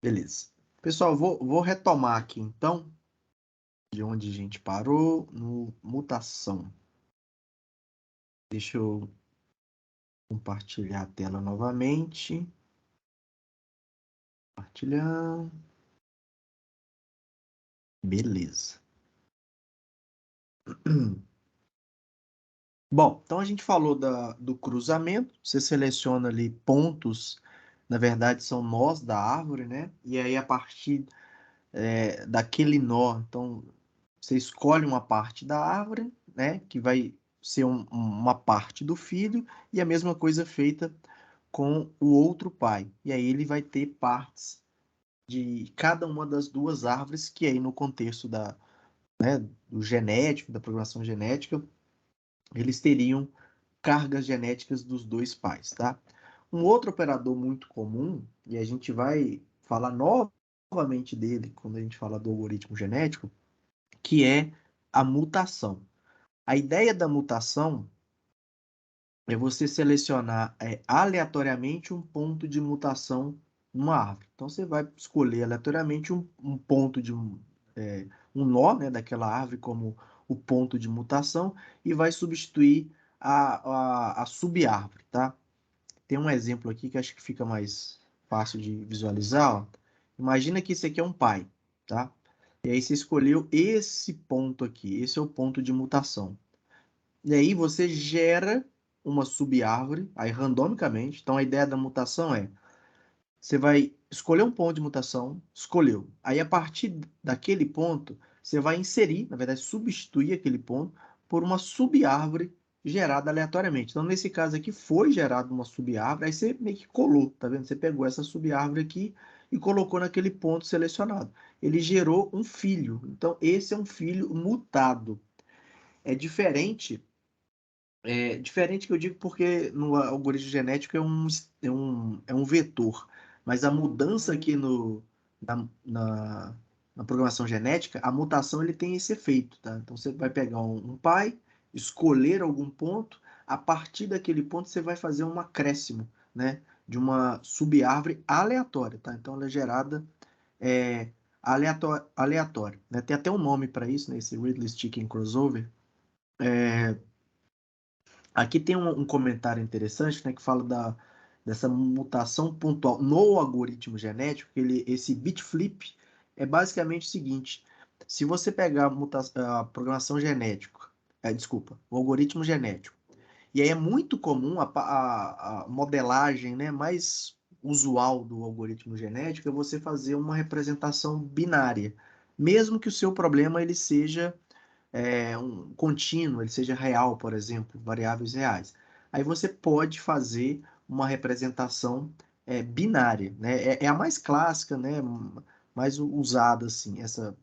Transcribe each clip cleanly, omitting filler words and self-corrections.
Beleza. Pessoal, vou retomar aqui, então, de onde a gente parou, no mutação. Deixa eu compartilhar a tela novamente. Compartilhar. Beleza. Bom, então a gente falou do cruzamento. Você seleciona ali pontos, na verdade são nós da árvore, né? E aí a partir daquele nó, então você escolhe uma parte da árvore, né? Que vai ser uma parte do filho, e a mesma coisa feita com o outro pai. E aí ele vai ter partes de cada uma das duas árvores, que aí no contexto do genético, da programação genética, eles teriam cargas genéticas dos dois pais, tá? Um outro operador muito comum, e a gente vai falar novamente dele quando a gente fala do algoritmo genético, que é a mutação. A ideia da mutação é você selecionar aleatoriamente um ponto de mutação numa árvore. Então você vai escolher aleatoriamente um ponto de um nó, né, daquela árvore como o ponto de mutação e vai substituir a sub-árvore, tá? Tem um exemplo aqui que acho que fica mais fácil de visualizar, ó. Imagina que esse aqui é um pai, tá? E aí você escolheu esse ponto aqui, esse é o ponto de mutação. E aí você gera uma sub-árvore, aí randomicamente. Então a ideia da mutação é, você vai escolher um ponto de mutação, escolheu. Aí a partir daquele ponto, você vai inserir, na verdade, substituir aquele ponto por uma sub-árvore gerada aleatoriamente. Então nesse caso aqui foi gerada uma sub-árvore, aí você meio que colou, tá vendo? Você pegou essa sub-árvore aqui e colocou naquele ponto selecionado. Ele gerou um filho. Então esse é um filho mutado. É diferente que eu digo porque no algoritmo genético é um vetor, mas a mudança aqui na programação genética, a mutação ele tem esse efeito, tá? Então você vai pegar um pai, escolher algum ponto, a partir daquele ponto você vai fazer um acréscimo, né? De uma sub-árvore aleatória, tá? Então ela é gerada é, aleatória, né? Tem até um nome para isso, né? Esse Ridley Chicken Crossover. Aqui tem um comentário interessante, né, que fala dessa mutação pontual no algoritmo genético, esse bit flip é basicamente o seguinte: se você pegar a programação genética, desculpa, o algoritmo genético, e aí é muito comum a modelagem, né, mais usual do algoritmo genético é você fazer uma representação binária, mesmo que o seu problema ele seja um contínuo, ele seja real, por exemplo, variáveis reais. Aí você pode fazer uma representação binária, né? É a mais clássica, né? Mais usada, assim, essa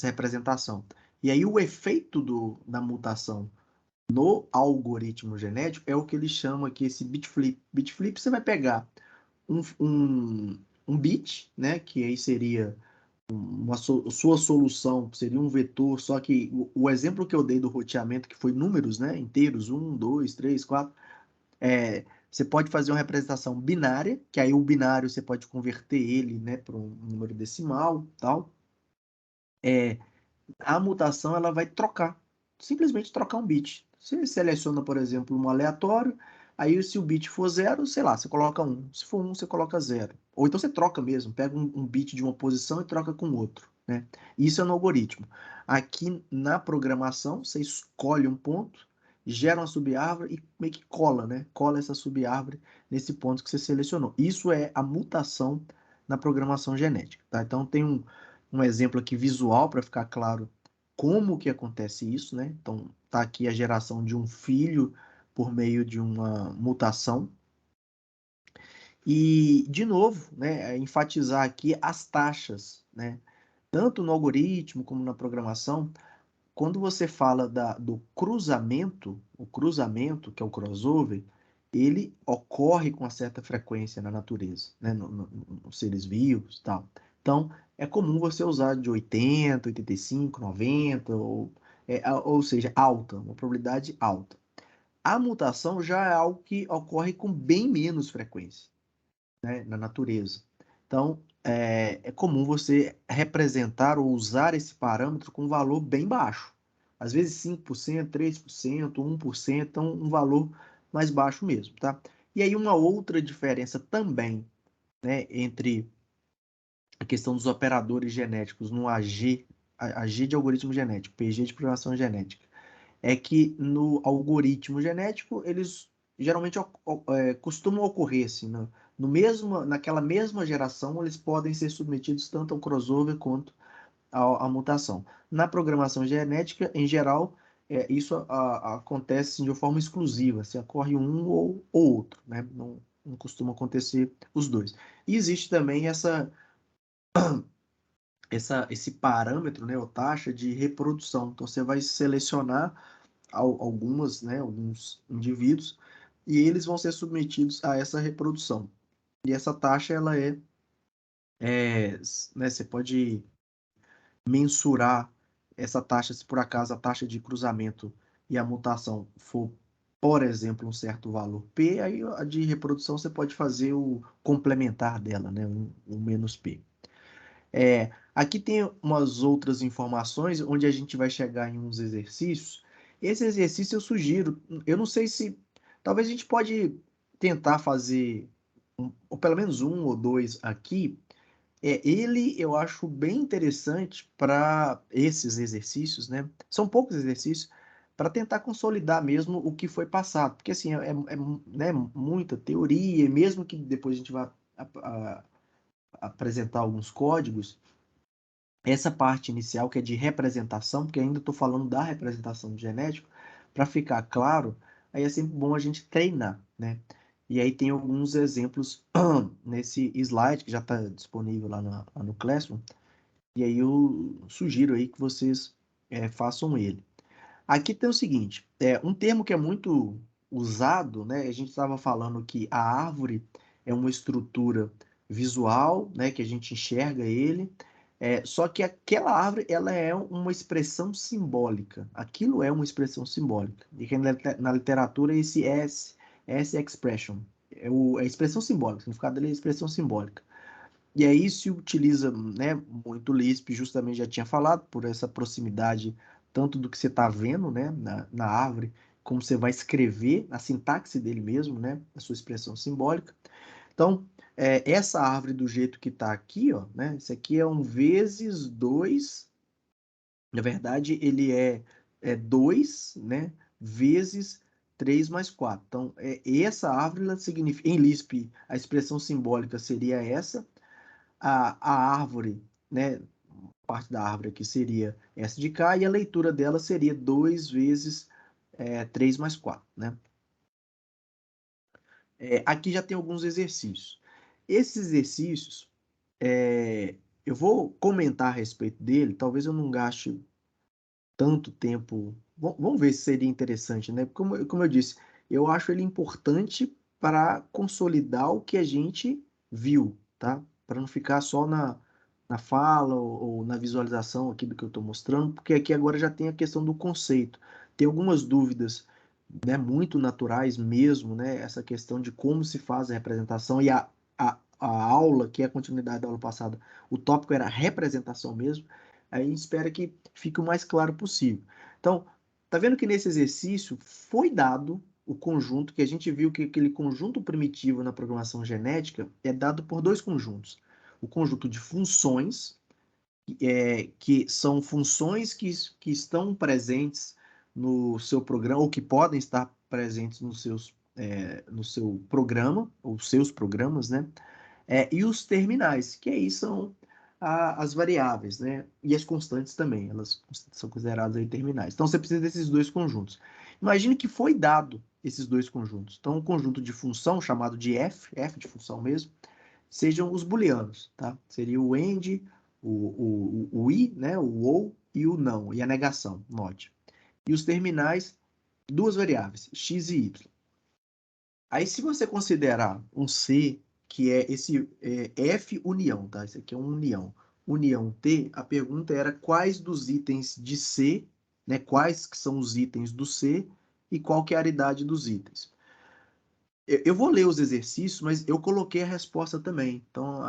representação. E aí o efeito da mutação no algoritmo genético é o que ele chama aqui, esse bit flip. Bit flip você vai pegar um bit, né? Que aí seria sua solução seria um vetor, só que o exemplo que eu dei do roteamento, que foi números, né, inteiros, 1, 2, 3, 4, você pode fazer uma representação binária, que aí o binário você pode converter ele, né, para um número decimal, tal. É, a mutação ela vai trocar, simplesmente trocar um bit. Você seleciona, por exemplo, um aleatório, aí se o bit for zero, sei lá, você coloca um. Se for um, você coloca zero. Ou então você troca mesmo, pega um bit de uma posição e troca com outro, né? Isso é no algoritmo. Aqui na programação, você escolhe um ponto, gera uma sub-árvore e meio que cola, né? Cola essa sub-árvore nesse ponto que você selecionou. Isso é a mutação na programação genética, tá? Então tem um exemplo aqui visual para ficar claro como que acontece isso, né? Então, tá aqui a geração de um filho por meio de uma mutação. E, de novo, né, enfatizar aqui as taxas, né? Tanto no algoritmo como na programação, quando você fala do cruzamento, o cruzamento, que é o crossover, ele ocorre com uma certa frequência na natureza, né? Nos seres vivos e tal. Então, é comum você usar de 80, 85, 90, ou seja, alta, uma probabilidade alta. A mutação já é algo que ocorre com bem menos frequência, né, na natureza. Então, é comum você representar ou usar esse parâmetro com um valor bem baixo. Às vezes 5%, 3%, 1%, então um valor mais baixo mesmo, tá? E aí uma outra diferença também, né, entre a questão dos operadores genéticos no AG de algoritmo genético, PG de programação genética, é que no algoritmo genético eles geralmente costumam ocorrer assim, naquela mesma geração eles podem ser submetidos tanto ao crossover quanto à mutação. Na programação genética, em geral, isso acontece assim, de uma forma exclusiva, se ocorre um ou outro, né? Não costuma acontecer os dois. E existe também esse parâmetro, né, ou taxa de reprodução. Então, você vai selecionar alguns indivíduos e eles vão ser submetidos a essa reprodução. E essa taxa, ela né, você pode mensurar essa taxa, se por acaso a taxa de cruzamento e a mutação for, por exemplo, um certo valor P, aí a de reprodução você pode fazer o complementar dela, né, um menos P. Aqui tem umas outras informações onde a gente vai chegar em uns exercícios. Esse exercício eu sugiro, eu não sei se, talvez a gente pode tentar fazer, ou pelo menos um ou dois aqui. Ele eu acho bem interessante para esses exercícios, né? São poucos exercícios para tentar consolidar mesmo o que foi passado, porque assim né, muita teoria, e mesmo que depois a gente vá apresentar alguns códigos. Essa parte inicial, que é de representação, porque ainda estou falando da representação do genético, para ficar claro, aí é sempre bom a gente treinar, né? E aí tem alguns exemplos nesse slide que já está disponível lá no Classroom, e aí eu sugiro aí que vocês façam ele. Aqui tem o seguinte, um termo que é muito usado, né? A gente estava falando que a árvore é uma estrutura visual, né? Que a gente enxerga ele, só que aquela árvore, ela é uma expressão simbólica. Aquilo é uma expressão simbólica. E que na literatura esse S expression é a expressão simbólica. O significado dele é a expressão simbólica. E aí se utiliza, né, muito Lisp, justamente já tinha falado, por essa proximidade tanto do que você está vendo, né, na árvore, como você vai escrever, a sintaxe dele mesmo, né, a sua expressão simbólica. Então, essa árvore do jeito que está aqui, ó, né, isso aqui é um vezes 2, na verdade ele é 2, né, vezes 3 mais 4. Então, essa árvore, ela significa, em Lisp, a expressão simbólica seria essa, a árvore, né, parte da árvore aqui seria essa de cá, e a leitura dela seria 2 vezes 3 mais 4, né? Aqui já tem alguns exercícios. Esses exercícios, eu vou comentar a respeito dele, talvez eu não gaste tanto tempo. Vamos ver se seria interessante, né? Como eu disse, eu acho ele importante para consolidar o que a gente viu, tá? Para não ficar só na fala ou na visualização aqui do que eu estou mostrando, porque aqui agora já tem a questão do conceito. Tem algumas dúvidas, né, muito naturais mesmo, né? Essa questão de como se faz a representação e a aula, que é a continuidade da aula passada, o tópico era representação mesmo. Aí a gente espera que fique o mais claro possível. Então, tá vendo que nesse exercício foi dado o conjunto, que a gente viu que aquele conjunto primitivo na programação genética é dado por dois conjuntos. O conjunto de funções, que são funções que estão presentes no seu programa, ou que podem estar presentes no seu programa, ou seus programas, né? E os terminais, que aí são as variáveis, né? E as constantes também, elas são consideradas aí terminais. Então você precisa desses dois conjuntos. Imagine que foi dado esses dois conjuntos. Então, um conjunto de função chamado de f de função mesmo, sejam os booleanos, tá? Seria o AND, o I, né? O OU e o não, e a negação, not. E os terminais, duas variáveis, x e y. Aí, se você considerar um C, que é esse F união, tá? Isso aqui é uma união. União T, a pergunta era quais dos itens de C, né? Quais que são os itens do C e qual que é a aridade dos itens. Eu vou ler os exercícios, mas eu coloquei a resposta também. Então,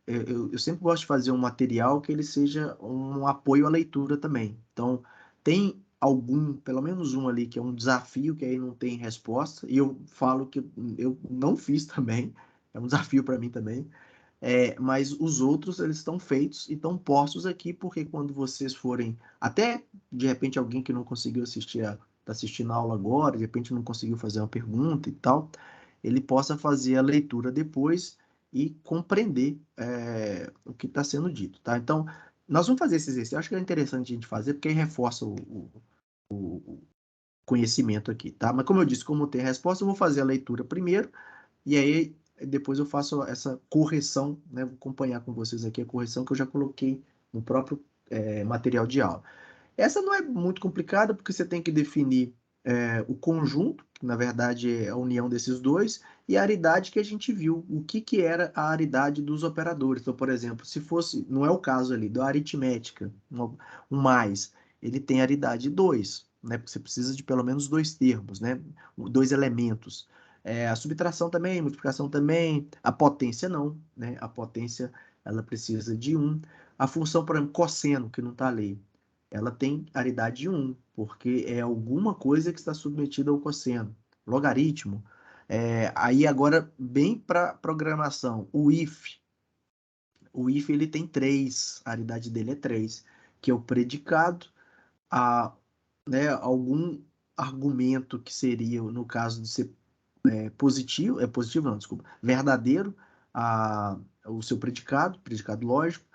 eu sempre gosto de fazer um material que ele seja um apoio à leitura também. Então, tem algum, pelo menos um ali, que é um desafio, que aí não tem resposta, e eu falo que eu não fiz também, é um desafio para mim também. Mas os outros, eles estão feitos e estão postos aqui, porque quando vocês forem, até de repente alguém que não conseguiu assistir, está assistindo a aula agora, de repente não conseguiu fazer uma pergunta e tal, ele possa fazer a leitura depois e compreender o que está sendo dito, tá? Então, nós vamos fazer esse exercício. Eu acho que é interessante a gente fazer, porque aí reforça o conhecimento aqui, tá? Mas como eu disse, como tem a resposta, eu vou fazer a leitura primeiro, e aí depois eu faço essa correção, né? Vou acompanhar com vocês aqui a correção que eu já coloquei no próprio material de aula. Essa não é muito complicada, porque você tem que definir o conjunto, que na verdade é a união desses dois, e a aridade que a gente viu. O que, que era a aridade dos operadores? Então, por exemplo, se fosse, não é o caso ali, da aritmética, um mais, ele tem aridade 2, né? Porque você precisa de pelo menos dois termos, né? Dois elementos. A subtração também, a multiplicação também, a potência não, né? A potência ela precisa de um. A função, por exemplo, cosseno, que não está ali, ela tem aridade 1, porque é alguma coisa que está submetida ao cosseno. Logaritmo. Aí agora, bem para programação, o if ele tem 3, a aridade dele é 3, que é o predicado, a, né, algum argumento que seria, no caso de ser positivo, positivo não, desculpa, verdadeiro, o seu predicado lógico,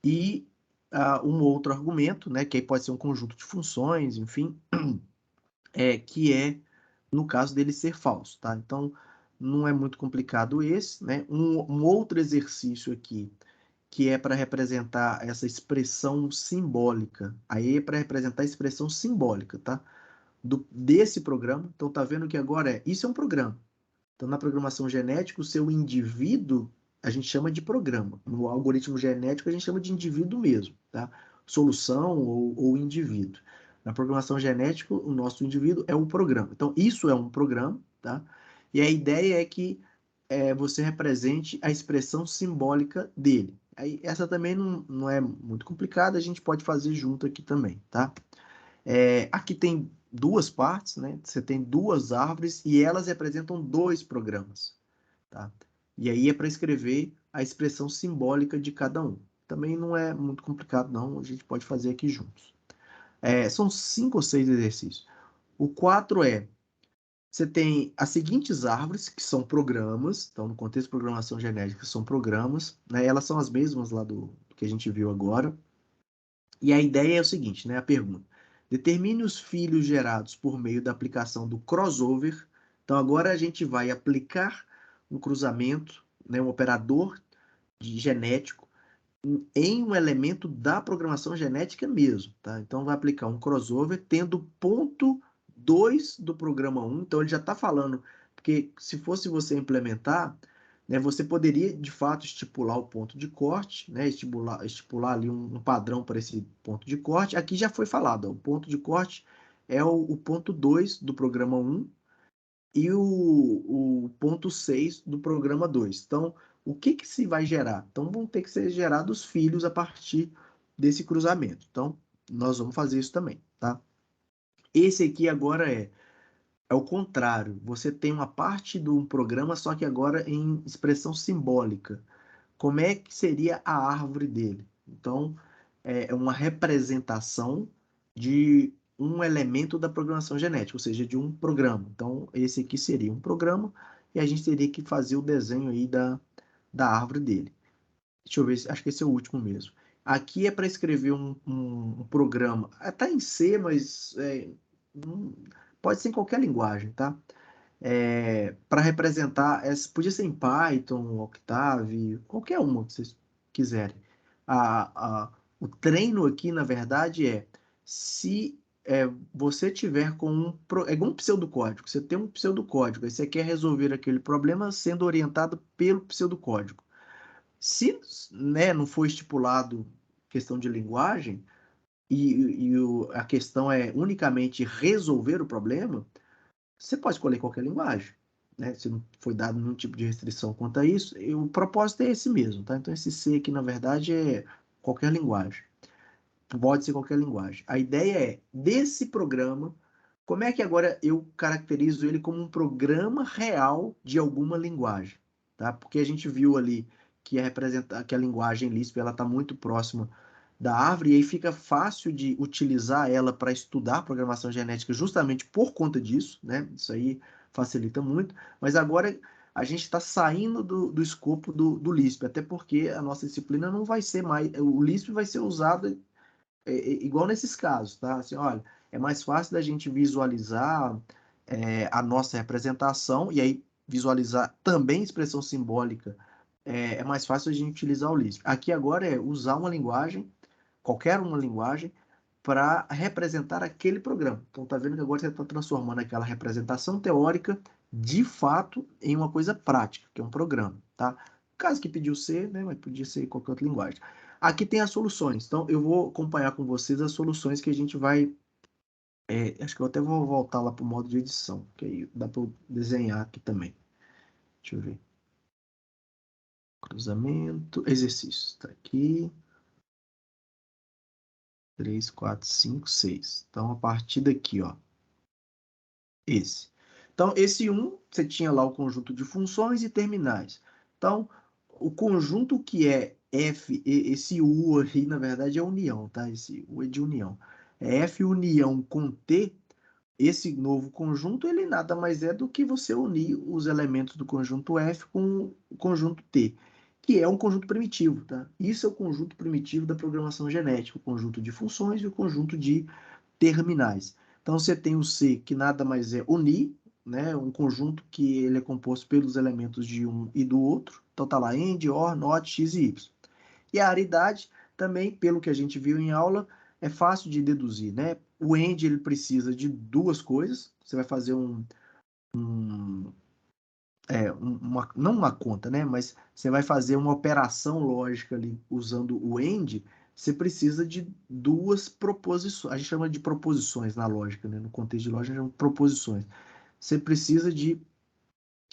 e um outro argumento, né, que aí pode ser um conjunto de funções, enfim, que é no caso dele ser falso, tá? Então, não é muito complicado esse, né? Um outro exercício aqui, que é para representar essa expressão simbólica. Aí é para representar a expressão simbólica, tá? Desse programa. Então, tá vendo que agora isso é um programa. Então, na programação genética, o seu indivíduo a gente chama de programa. No algoritmo genético, a gente chama de indivíduo mesmo, tá? Solução ou indivíduo. Na programação genética, o nosso indivíduo é o programa. Então, isso é um programa, tá? E a ideia é que você represente a expressão simbólica dele. Aí, essa também não é muito complicada, a gente pode fazer junto aqui também, tá? Aqui tem duas partes, né? Você tem duas árvores e elas representam dois programas, tá? E aí é para escrever a expressão simbólica de cada um. Também não é muito complicado, não. A gente pode fazer aqui juntos. São 5 ou 6 exercícios. O 4 você tem as seguintes árvores, que são programas. Então, no contexto de programação genética, são programas, né? Elas são as mesmas lá do que a gente viu agora. E a ideia é o seguinte, né? A pergunta. Determine os filhos gerados por meio da aplicação do crossover. Então, agora a gente vai aplicar um cruzamento, né, um operador genético em um elemento da programação genética mesmo, tá? Então, vai aplicar um crossover tendo ponto 2 do programa 1. Então, ele já está falando, porque se fosse você implementar, né, você poderia, de fato, estipular o ponto de corte, né, estipular ali um padrão para esse ponto de corte. Aqui já foi falado, ó, o ponto de corte é o ponto 2 do programa 1 e o ponto 6 do programa 2. Então, o que, que se vai gerar? Então, vão ter que ser gerados filhos a partir desse cruzamento. Então, nós vamos fazer isso também, tá? Esse aqui agora é o contrário. Você tem uma parte do programa, só que agora em expressão simbólica. Como é que seria a árvore dele? Então, é uma representação de um elemento da programação genética, ou seja, de um programa. Então, esse aqui seria um programa e a gente teria que fazer o desenho aí da árvore dele. Deixa eu ver, acho que esse é o último mesmo. Aqui é para escrever um programa. Está em C, mas pode ser em qualquer linguagem, tá? Para representar, podia ser em Python, Octave, qualquer uma que vocês quiserem. O treino aqui, na verdade, se você tiver com é igual um pseudocódigo, você tem um pseudocódigo, aí você quer resolver aquele problema sendo orientado pelo pseudocódigo. Se, né, não for estipulado questão de linguagem, a questão é unicamente resolver o problema, você pode escolher qualquer linguagem. né? Se não foi dado nenhum tipo de restrição quanto a isso, e o propósito é esse mesmo, tá? Então esse C aqui, na verdade, é qualquer linguagem. Pode ser qualquer linguagem. A ideia é, desse programa, como é que agora eu caracterizo ele como um programa real de alguma linguagem, tá? Porque a gente viu ali que a linguagem Lisp ela está muito próxima da árvore e aí fica fácil de utilizar ela para estudar programação genética justamente por conta disso, né? Isso aí facilita muito. Mas agora a gente está saindo do escopo do Lisp, até porque a nossa disciplina não vai ser mais. O Lisp vai ser usado igual nesses casos, tá? Assim, olha, é mais fácil da gente visualizar a nossa representação e aí visualizar também expressão simbólica. É mais fácil a gente utilizar o Lisp. Aqui agora é usar uma linguagem, qualquer uma linguagem, para representar aquele programa. Então, tá vendo que agora você está transformando aquela representação teórica de fato em uma coisa prática, que é um programa, tá? No caso que pediu C, né, mas podia ser qualquer outra linguagem. Aqui tem as soluções. Então, eu vou acompanhar com vocês as soluções que a gente vai. Acho que eu até vou voltar lá para o modo de edição, que aí dá para eu desenhar aqui também. Deixa eu ver. Cruzamento, exercícios. Tá aqui. 3, 4, 5, 6. Então, a partir daqui, ó. Esse. Então, esse um você tinha lá o conjunto de funções e terminais. Então, o conjunto que é F, esse U aí, na verdade, é união, tá? Esse U é de união. É F união com T, esse novo conjunto, ele nada mais é do que você unir os elementos do conjunto F com o conjunto T, que é um conjunto primitivo, tá? Isso é o conjunto primitivo da programação genética, o conjunto de funções e o conjunto de terminais. Então você tem o C, que nada mais é unir, né, um conjunto que ele é composto pelos elementos de um e do outro. Então tá lá AND, OR, NOT, X e Y. E a aridade também, pelo que a gente viu em aula, é fácil de deduzir, né? O AND ele precisa de duas coisas. Você vai fazer não uma conta, né? Mas você vai fazer uma operação lógica ali usando o AND, você precisa de duas proposições. A gente chama de proposições na lógica, né? No contexto de lógica, a gente chama de proposições. Você precisa de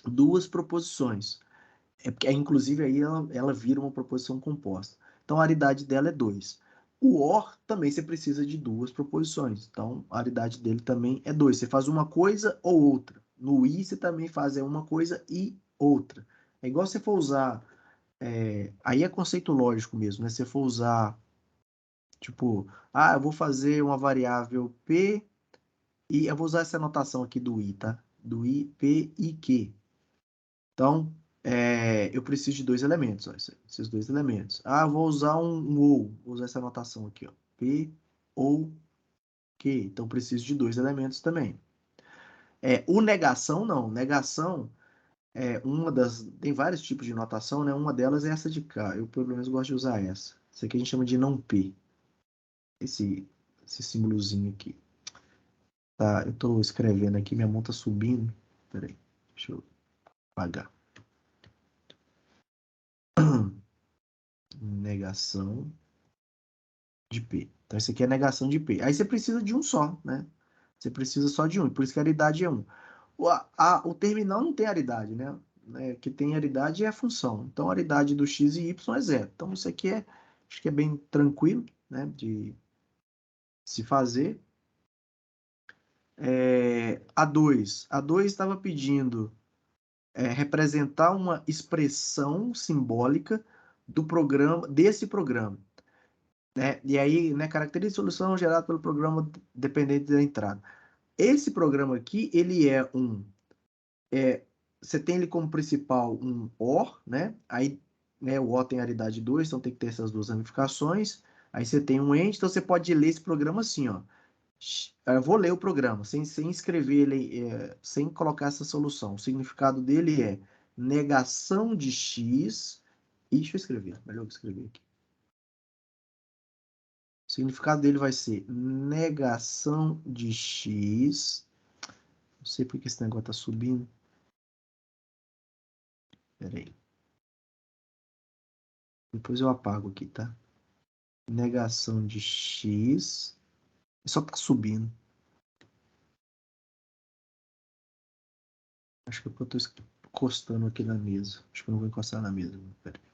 duas proposições. É porque, inclusive, aí ela vira uma proposição composta. Então, a aridade dela é 2. O OR também você precisa de duas proposições. Então, a aridade dele também é 2. Você faz uma coisa ou outra. No I, você também faz uma coisa e outra. É igual você for usar. Aí é conceito lógico mesmo, né? Se você for usar, tipo, eu vou fazer uma variável P e eu vou usar essa anotação aqui do I, tá? Do I, P e Q. Então, eu preciso de dois elementos, ó, esses dois elementos. Eu vou usar um ou, vou usar essa anotação aqui, ó, P ou Q. Então, preciso de dois elementos também. O negação, não. Negação é uma das... Tem vários tipos de notação, né? Uma delas é essa de cá. Eu, pelo menos, gosto de usar essa. Isso aqui a gente chama de não P. Esse, esse símbolozinho aqui. Tá, eu estou escrevendo aqui, minha mão tá subindo. Peraí, deixa eu apagar. Negação de P. Então, esse aqui é negação de P. Aí você precisa de um só, né? Você precisa só de um, por isso que a aridade é um. O terminal não tem aridade, né? O que tem aridade é a função. Então, a aridade do x e y é zero. Então, isso aqui acho que é bem tranquilo, né? De se fazer. A2 estava pedindo representar uma expressão simbólica do programa, desse programa. Né? E aí, né, característica de solução gerada pelo programa dependente da entrada. Esse programa aqui, ele você tem ele como principal um OR, né? Aí, né, o OR tem aridade 2, então tem que ter essas duas ramificações. Aí você tem um END, então você pode ler esse programa assim, ó. Eu vou ler o programa, sem escrever ele, sem colocar essa solução. O significado dele é negação de X. Deixa eu escrever, melhor eu escrever aqui. O significado dele vai ser negação de X. Não sei porque esse negócio está subindo. Espera aí. Depois eu apago aqui, tá? Negação de X. Só está subindo. Acho que eu estou encostando aqui na mesa. Acho que eu não vou encostar na mesa. Pera aí.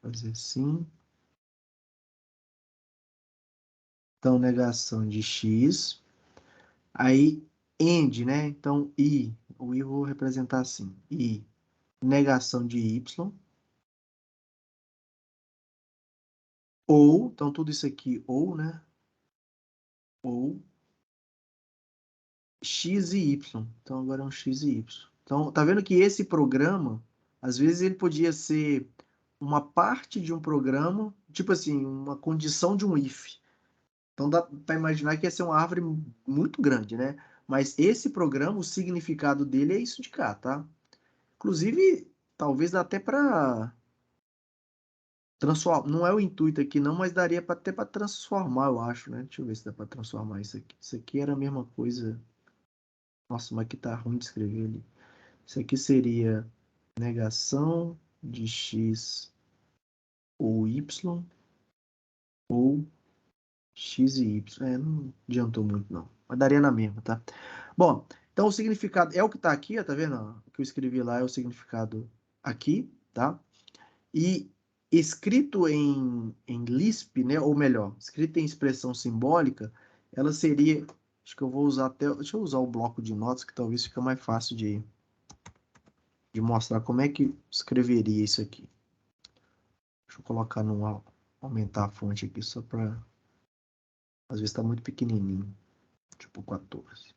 Fazer assim. Então, negação de x. Aí, end, né? Então, i. O i eu vou representar assim. I. Negação de y. Ou, então tudo isso aqui, ou, né? Ou x e y. Então, agora é um x e y. Então, tá vendo que esse programa, às vezes ele podia ser uma parte de um programa, tipo assim, uma condição de um if. Então dá para imaginar que ia ser uma árvore muito grande, né? Mas esse programa, o significado dele é isso de cá, tá? Inclusive, talvez dá até para transformar. Não é o intuito aqui, não, mas daria até para transformar, eu acho, né? Deixa eu ver se dá para transformar isso aqui. Isso aqui era a mesma coisa. Nossa, mas aqui tá ruim de escrever ali. Isso aqui seria negação de x ou y ou x e y. É, não adiantou muito, não. Mas daria na mesma, tá? Bom, então o significado é o que está aqui, ó, tá vendo? O que eu escrevi lá é o significado aqui, tá? E escrito em Lisp, né? Ou melhor, escrito em expressão simbólica, ela seria. Acho que eu vou usar até. Deixa eu usar o bloco de notas, que talvez fica mais fácil de mostrar como é que escreveria isso aqui. Deixa eu colocar no. Aumentar a fonte aqui só para. Às vezes está muito pequenininho, tipo 14.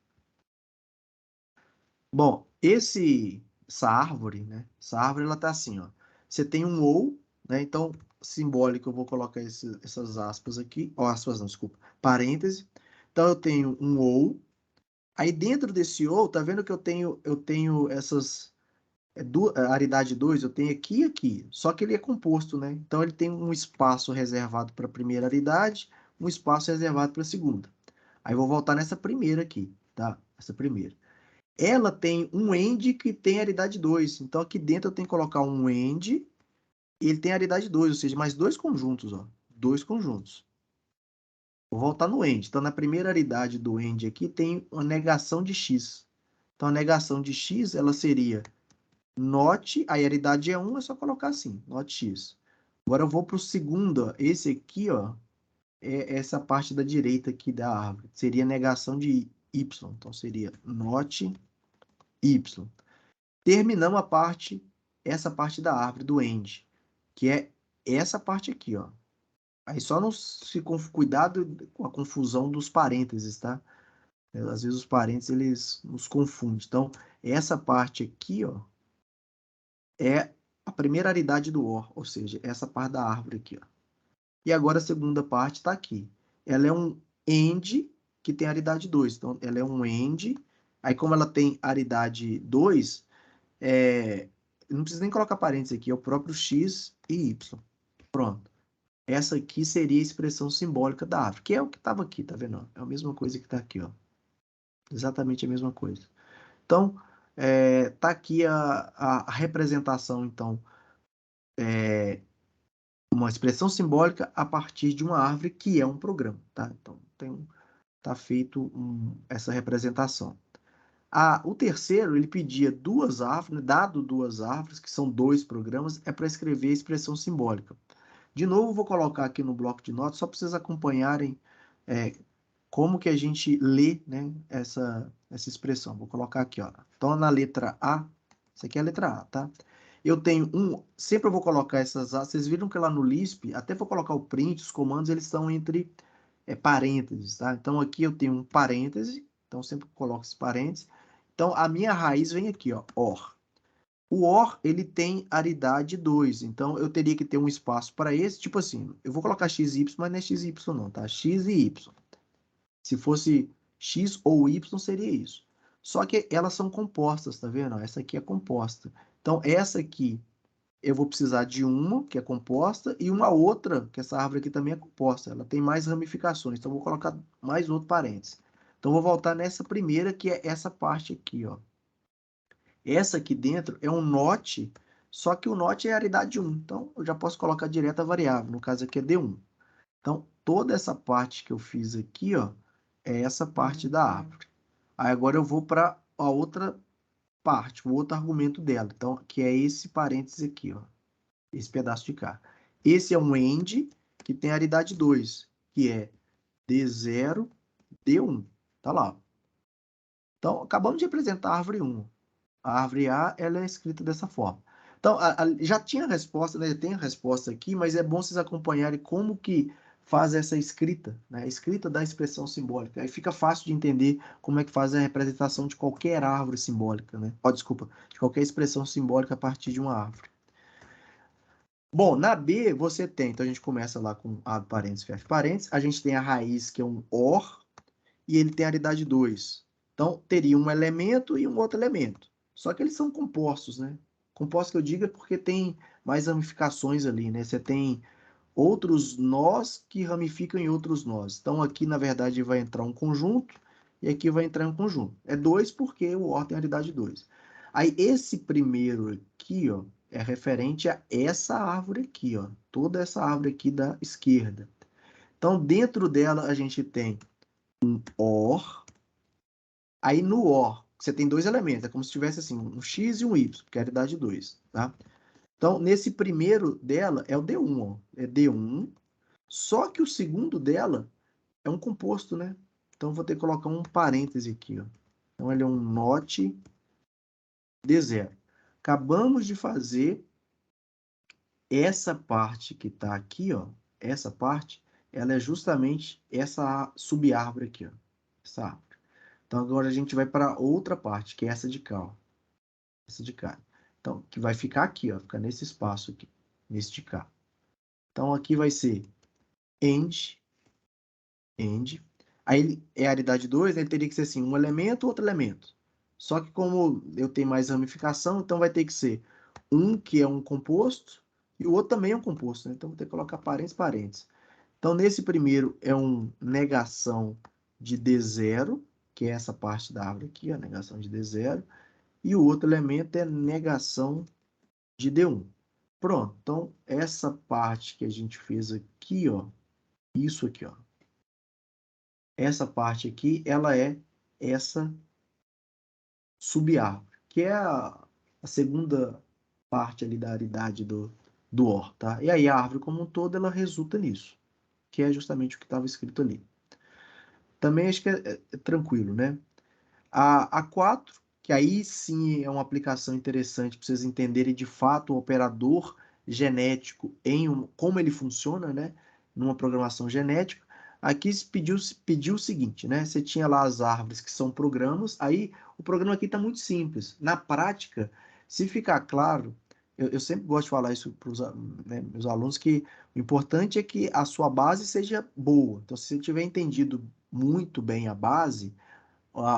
Bom, essa árvore, né? Essa árvore, ela tá assim, ó. Você tem um ou, né? Então, simbólico, eu vou colocar essas aspas aqui. Ó, aspas não, desculpa. Parêntese. Então, eu tenho um ou. Aí, dentro desse ou, tá vendo que eu tenho essas... aridade 2, eu tenho aqui e aqui. Só que ele é composto, né? Então, ele tem um espaço reservado para a primeira aridade, um espaço reservado para a segunda. Aí, eu vou voltar nessa primeira aqui, tá? Essa primeira. Ela tem um end que tem aridade 2. Então aqui dentro eu tenho que colocar um end e ele tem aridade 2, ou seja, mais dois conjuntos, ó. Dois conjuntos. Vou voltar no end. Então na primeira aridade do end aqui tem uma negação de x. Então a negação de x, ela seria not, a aridade é 1, é só colocar assim, not x. Agora eu vou para o segundo, esse aqui, ó, é essa parte da direita aqui da árvore. Seria negação de y. Então seria not y. Terminamos essa parte da árvore do end, que é essa parte aqui, ó. Aí só não se cuidado com a confusão dos parênteses, tá? Às vezes os parênteses eles nos confundem. Então, essa parte aqui, ó, é a primeira aridade do OR, ou seja, essa parte da árvore aqui, ó. E agora a segunda parte está aqui. Ela é um end que tem aridade 2. Então, ela é um end. Aí, como ela tem aridade 2, não precisa nem colocar parênteses aqui, é o próprio x e y. Pronto. Essa aqui seria a expressão simbólica da árvore, que é o que estava aqui, tá vendo? É a mesma coisa que está aqui, ó. Exatamente a mesma coisa. Então, tá aqui a representação, então, uma expressão simbólica a partir de uma árvore que é um programa, tá? Então, tá feito essa representação. O terceiro, ele pedia duas árvores, né? Dado duas árvores, que são dois programas, é para escrever a expressão simbólica. De novo, vou colocar aqui no bloco de notas, só para vocês acompanharem como que a gente lê, né, essa expressão. Vou colocar aqui, ó. Então, na letra A, isso aqui é a letra A, tá? Eu tenho sempre eu vou colocar essas A, vocês viram que lá no Lisp, até vou colocar o print, os comandos, eles estão entre parênteses, tá? Então, aqui eu tenho um parêntese, então sempre coloco esse parêntese. Então, a minha raiz vem aqui, ó, OR. O OR, ele tem aridade 2, então eu teria que ter um espaço para esse, tipo assim, eu vou colocar XY, mas não é XY não, tá? X e Y. Se fosse X ou Y, seria isso. Só que elas são compostas, tá vendo? Essa aqui é composta. Então, essa aqui, eu vou precisar de uma, que é composta, e uma outra, que essa árvore aqui também é composta. Ela tem mais ramificações, então eu vou colocar mais outro parênteses. Então, eu vou voltar nessa primeira, que é essa parte aqui, ó. Essa aqui dentro é um not, só que o not é a aridade 1. Então, eu já posso colocar direto a variável. No caso aqui é D1. Então, toda essa parte que eu fiz aqui, ó, é essa parte da árvore. Aí agora eu vou para a outra parte, o outro argumento dela. Então, que é esse parênteses aqui, ó, esse pedaço de cá. Esse é um AND que tem aridade 2, que é D0, D1. Tá lá. Então, acabamos de representar a árvore 1. A árvore A, ela é escrita dessa forma. Então, já tinha a resposta, né? Tem a resposta aqui, mas é bom vocês acompanharem como que faz essa escrita, né? A escrita da expressão simbólica. Aí fica fácil de entender como é que faz a representação de qualquer árvore simbólica, né? Oh, desculpa, de qualquer expressão simbólica a partir de uma árvore. Bom, na B você tem, então a gente começa lá com abre parênteses, fecha parênteses, a gente tem a raiz que é um OR, e ele tem aridade 2. Então, teria um elemento e um outro elemento. Só que eles são compostos, né? Compostos que eu digo é porque tem mais ramificações ali, né? Você tem outros nós que ramificam em outros nós. Então, aqui, na verdade, vai entrar um conjunto e aqui vai entrar um conjunto. É 2 porque o OR tem aridade 2. Aí, esse primeiro aqui, ó, é referente a essa árvore aqui, ó. Toda essa árvore aqui da esquerda. Então, dentro dela, a gente tem OR. Aí no OR, você tem dois elementos, é como se tivesse assim, um X e um Y, que é a aridade 2, tá? Então, nesse primeiro dela é o D1, ó, é D1, só que o segundo dela é um composto, né? Então, eu vou ter que colocar um parêntese aqui, ó. Então, ele é um NOT D0. Acabamos de fazer essa parte que está aqui, ó, essa parte, ela é justamente essa subárvore aqui, ó, essa árvore. Então, agora a gente vai para outra parte, que é essa de cá, ó. Essa de cá. Então, que vai ficar aqui, ó, ficar nesse espaço aqui, nesse de cá. Então, aqui vai ser end, end. Aí é aridade 2, ele teria que ser assim, um elemento, outro elemento. Só que como eu tenho mais ramificação, então vai ter que ser um que é um composto e o outro também é um composto, né? Então, vou ter que colocar parênteses, parênteses. Então, nesse primeiro é um negação de D0, que é essa parte da árvore aqui, a negação de D0. E o outro elemento é negação de D1. Pronto, então essa parte que a gente fez aqui, ó, isso aqui, ó, essa parte aqui, ela é essa subárvore, que é a segunda parte ali da aridade do OR, tá? E aí a árvore como um todo, ela resulta nisso, que é justamente o que estava escrito ali. Também acho que é tranquilo, né? A 4, que aí sim é uma aplicação interessante para vocês entenderem de fato o operador genético como ele funciona, né? Numa programação genética. Aqui se pediu o seguinte, né? Você tinha lá as árvores que são programas, aí o programa aqui está muito simples. Na prática, se ficar claro, eu sempre gosto de falar isso para os meus alunos, que o importante é que a sua base seja boa. Então, se você tiver entendido muito bem a base,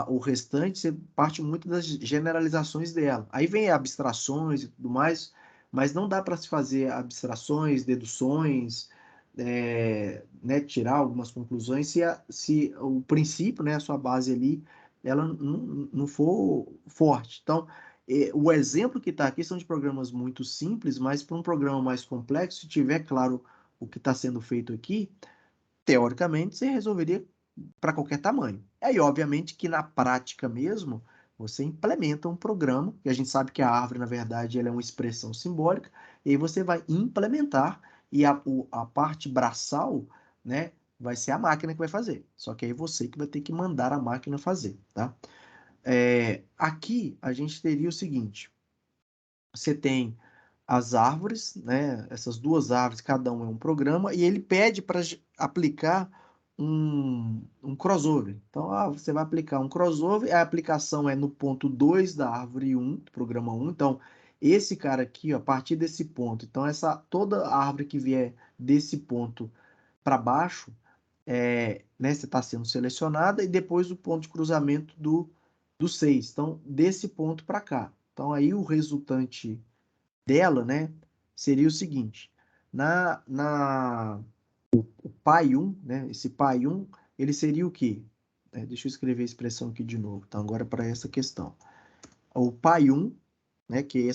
o restante você parte muito das generalizações dela. Aí vem abstrações e tudo mais, mas não dá para se fazer abstrações, deduções, né, tirar algumas conclusões se o princípio, né, a sua base ali, ela não for forte. Então, o exemplo que está aqui são de programas muito simples, mas para um programa mais complexo, se tiver claro o que está sendo feito aqui, teoricamente, você resolveria para qualquer tamanho. Aí, obviamente, que na prática mesmo, você implementa um programa, e a gente sabe que a árvore, na verdade, ela é uma expressão simbólica, e aí você vai implementar, e a parte braçal, né, vai ser a máquina que vai fazer. Só que aí você que vai ter que mandar a máquina fazer, tá? Aqui, a gente teria o seguinte, você tem as árvores, né? Essas duas árvores, cada um é um programa, e ele pede para aplicar um crossover. Então, você vai aplicar um crossover, a aplicação é no ponto 2 da árvore 1, do programa 1. Então, esse cara aqui, ó, a partir desse ponto, então toda árvore que vier desse ponto para baixo, né, você está sendo selecionada, e depois o ponto de cruzamento do 6. Então, desse ponto para cá. Então, aí o resultante dela, né, seria o seguinte, o pai 1, né, esse pai 1, ele seria o quê? Deixa eu escrever a expressão aqui de novo, então agora para essa questão. O pai 1, né, que é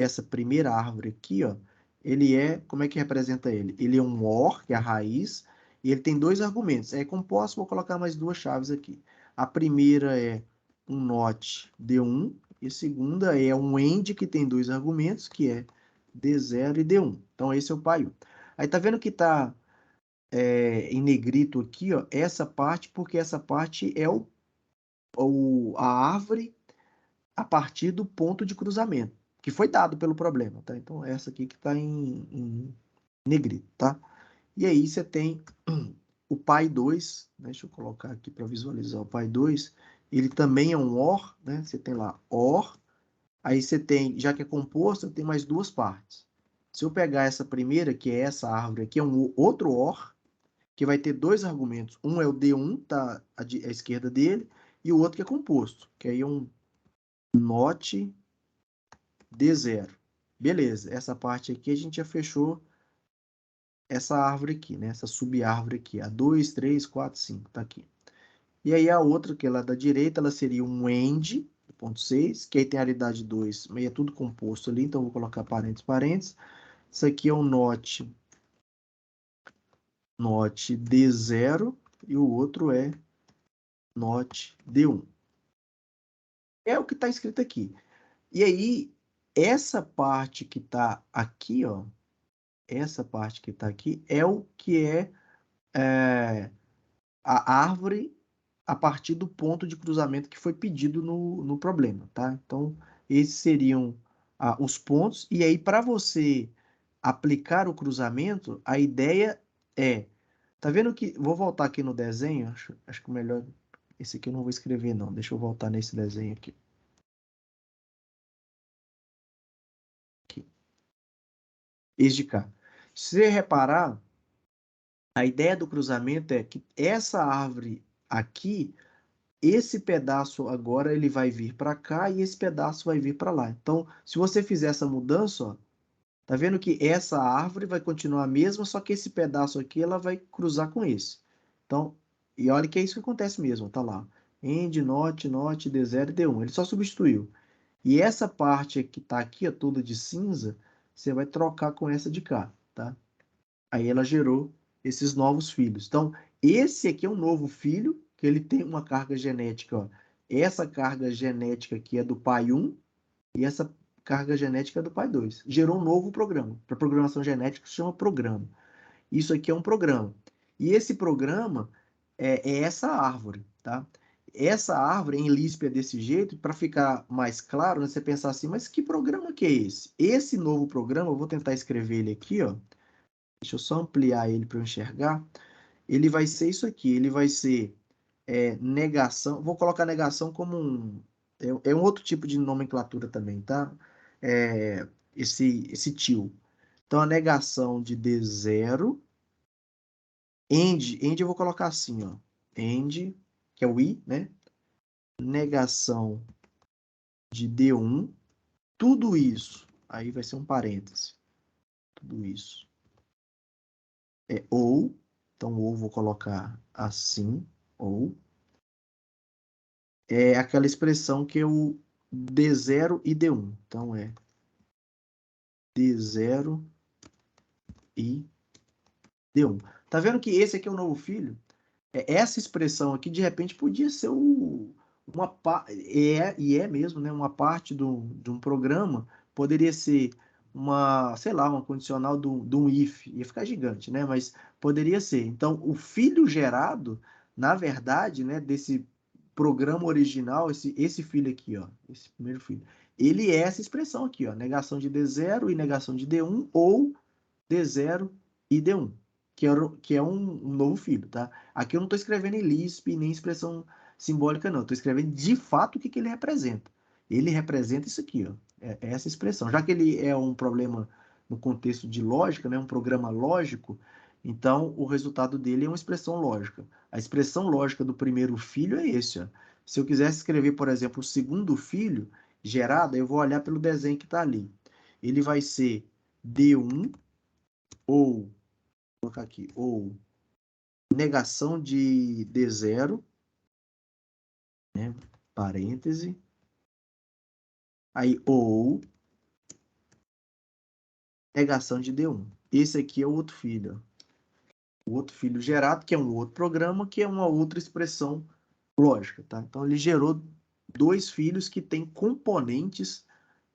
essa primeira árvore aqui, ó, ele como é que representa ele? Ele é um OR, que é a raiz, E ele tem dois argumentos. É composto, vou colocar mais duas chaves aqui. A primeira é um NOT D1, e a segunda é um AND que tem dois argumentos, que é D0 e D1. Então, esse é o pai 1. Aí, tá vendo que tá em negrito aqui, ó, essa parte, porque essa parte é a árvore a partir do ponto de cruzamento, que foi dado pelo problema, tá? Então, essa aqui que está em negrito, tá? E aí você tem o pai 2, né? Deixa eu colocar aqui para visualizar o pai 2. Ele também é um OR, né? Você tem lá OR, aí você tem, já que é composto, tem mais duas partes. Se eu pegar essa primeira, que é essa árvore aqui, é um outro OR, que vai ter dois argumentos. Um é o D1, tá à esquerda dele, e o outro que é composto, que aí é um NOT D0. Beleza, essa parte aqui a gente já fechou essa árvore aqui, né? Essa subárvore aqui, a 2, 3, 4, 5, tá aqui. E aí a outra, que é lá da direita, ela seria um AND, ponto 6, que aí tem a aridade 2, mas é tudo composto ali, então eu vou colocar parênteses, parênteses. Isso aqui é um NOT D0 e o outro é NOT D1. É o que está escrito aqui. E aí, essa parte que está aqui, ó, essa parte que está aqui é o que é a árvore a partir do ponto de cruzamento que foi pedido no problema, tá? Então, esses seriam os pontos. E aí, para você aplicar o cruzamento, a ideia é... Tá vendo que... Vou voltar aqui no desenho. Acho que o melhor... Esse aqui eu não vou escrever, não. Deixa eu voltar nesse desenho aqui. Esse de cá. Se você reparar, a ideia do cruzamento é que essa árvore aqui, esse pedaço agora ele vai vir para cá e esse pedaço vai vir para lá. Então, se você fizer essa mudança, ó, tá vendo que essa árvore vai continuar a mesma, só que esse pedaço aqui ela vai cruzar com esse. Então, e olha que é isso que acontece mesmo, tá lá. End, NOT, NOT, D0 e D1. Ele só substituiu. E essa parte que tá aqui, ó, toda de cinza, você vai trocar com essa de cá, tá? Aí ela gerou esses novos filhos. Então, esse aqui é um novo filho, que ele tem uma carga genética, ó. Essa carga genética aqui é do pai 1 e essa carga genética é do pai 2. Gerou um novo programa. Para programação genética se chama programa. Isso aqui é um programa. E esse programa é essa árvore, tá? Essa árvore em Lisp é desse jeito, para ficar mais claro, né, você pensar assim, mas que programa que é esse? Esse novo programa, eu vou tentar escrever ele aqui, ó. Deixa eu só ampliar ele para eu enxergar. Ele vai ser isso aqui, ele vai ser negação. Vou colocar negação como é um outro tipo de nomenclatura também, tá? Esse til. Então, a negação de D0, end eu vou colocar assim, ó. End, que é o I, né? Negação de D1, tudo isso. Aí vai ser um parêntese. Tudo isso. Ou, então ou vou colocar assim, ou é aquela expressão que é o D0 e D1. Então, é D0 e D1. Tá vendo que esse aqui é o novo filho? Essa expressão aqui, de repente, podia ser e é mesmo, né? Uma parte de um programa, poderia ser sei lá, uma condicional de um if, ia ficar gigante, né? Mas poderia ser. Então, o filho gerado, na verdade, né, desse programa original, esse filho aqui, ó, esse primeiro filho, ele é essa expressão aqui, ó, negação de D0 e negação de D1, ou D0 e D1, que é um novo filho, tá? Aqui eu não estou escrevendo em Lisp nem expressão simbólica, não. Estou escrevendo de fato o que ele representa. Ele representa isso aqui, ó, essa expressão. Já que ele é um problema no contexto de lógica, né, um programa lógico, então o resultado dele é uma expressão lógica. A expressão lógica do primeiro filho é esse, ó. Se eu quisesse escrever, por exemplo, o segundo filho gerado, eu vou olhar pelo desenho que está ali. Ele vai ser D1 ou, vou colocar aqui, ou negação de D0, né? Parêntese. Aí, ou negação de D1. Esse aqui é o outro filho. o outro filho gerado, que é um outro programa, que é uma outra expressão lógica, tá? Então ele gerou dois filhos que têm componentes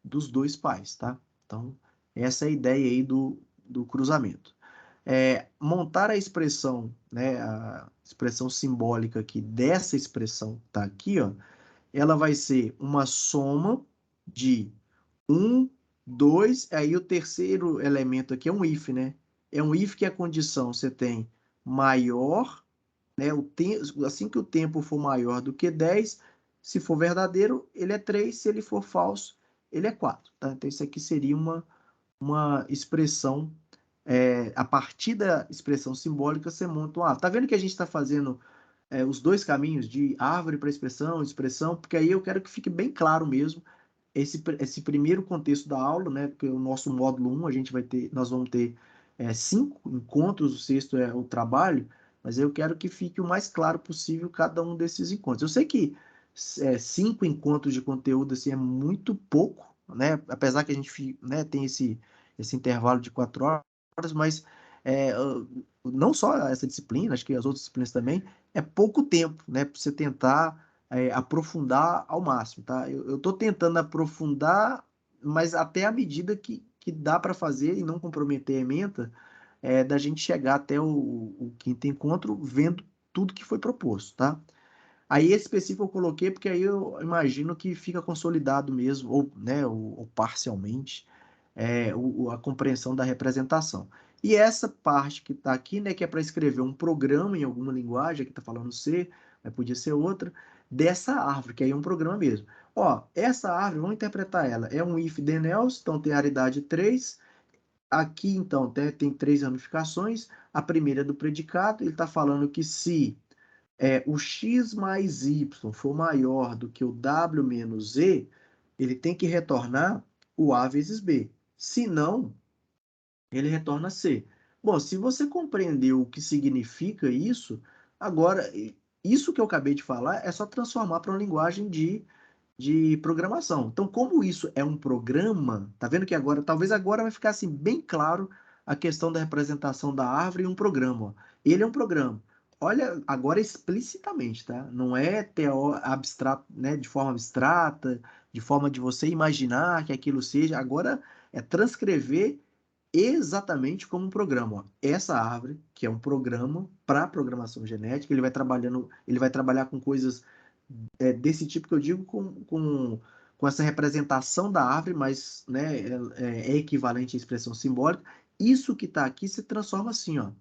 dos dois pais, tá? Então essa é a ideia aí do cruzamento. Montar a expressão, né, a expressão simbólica aqui dessa expressão tá aqui, ó, ela vai ser uma soma de um, dois, aí o terceiro elemento aqui é um if, né? É um if que a condição você tem maior, né? Assim que o tempo for maior do que 10, se for verdadeiro, ele é 3, se ele for falso, ele é 4, tá? Então isso aqui seria uma expressão, a partir da expressão simbólica você monta um árvore. Tá vendo que a gente está fazendo os dois caminhos de árvore para expressão, expressão, porque aí eu quero que fique bem claro mesmo esse primeiro contexto da aula, né? Porque o nosso módulo 1, nós vamos ter 5 encontros, o sexto é o trabalho, mas eu quero que fique o mais claro possível cada um desses encontros. Eu sei que 5 encontros de conteúdo assim, é muito pouco, né? Apesar que a gente, né, tem esse intervalo de 4 horas, mas é, não só essa disciplina, acho que as outras disciplinas também, é pouco tempo, né? Para você tentar aprofundar ao máximo, tá? Eu estou tentando aprofundar, mas até a medida que dá para fazer e não comprometer a ementa, da gente chegar até o quinto encontro vendo tudo que foi proposto, tá? Aí esse específico eu coloquei porque aí eu imagino que fica consolidado mesmo, ou, né, ou parcialmente, a compreensão da representação. E essa parte que está aqui, né, que é para escrever um programa em alguma linguagem, aqui está falando C, mas podia ser outra, dessa árvore, que aí é um programa mesmo. Ó, essa árvore, vamos interpretar ela, é um if then else, então tem aridade 3. Aqui, então, tem 3 ramificações. A primeira é do predicado, ele está falando que se o x mais y for maior do que o w menos z, ele tem que retornar o a vezes b. Se não, ele retorna c. Bom, se você compreendeu o que significa isso, agora, isso que eu acabei de falar é só transformar para uma linguagem de programação. Então, como isso é um programa, tá vendo que agora, talvez agora vai ficar assim bem claro a questão da representação da árvore em um programa. Ó. Ele é um programa. Olha, agora explicitamente, tá? Não é abstrato, né, de forma abstrata, de forma de você imaginar que aquilo seja. Agora é transcrever exatamente como um programa. Ó. Essa árvore, que é um programa para programação genética, ele vai trabalhar com coisas desse tipo que eu digo com essa representação da árvore, mas né, é equivalente à expressão simbólica. Isso que está aqui se transforma assim, ó.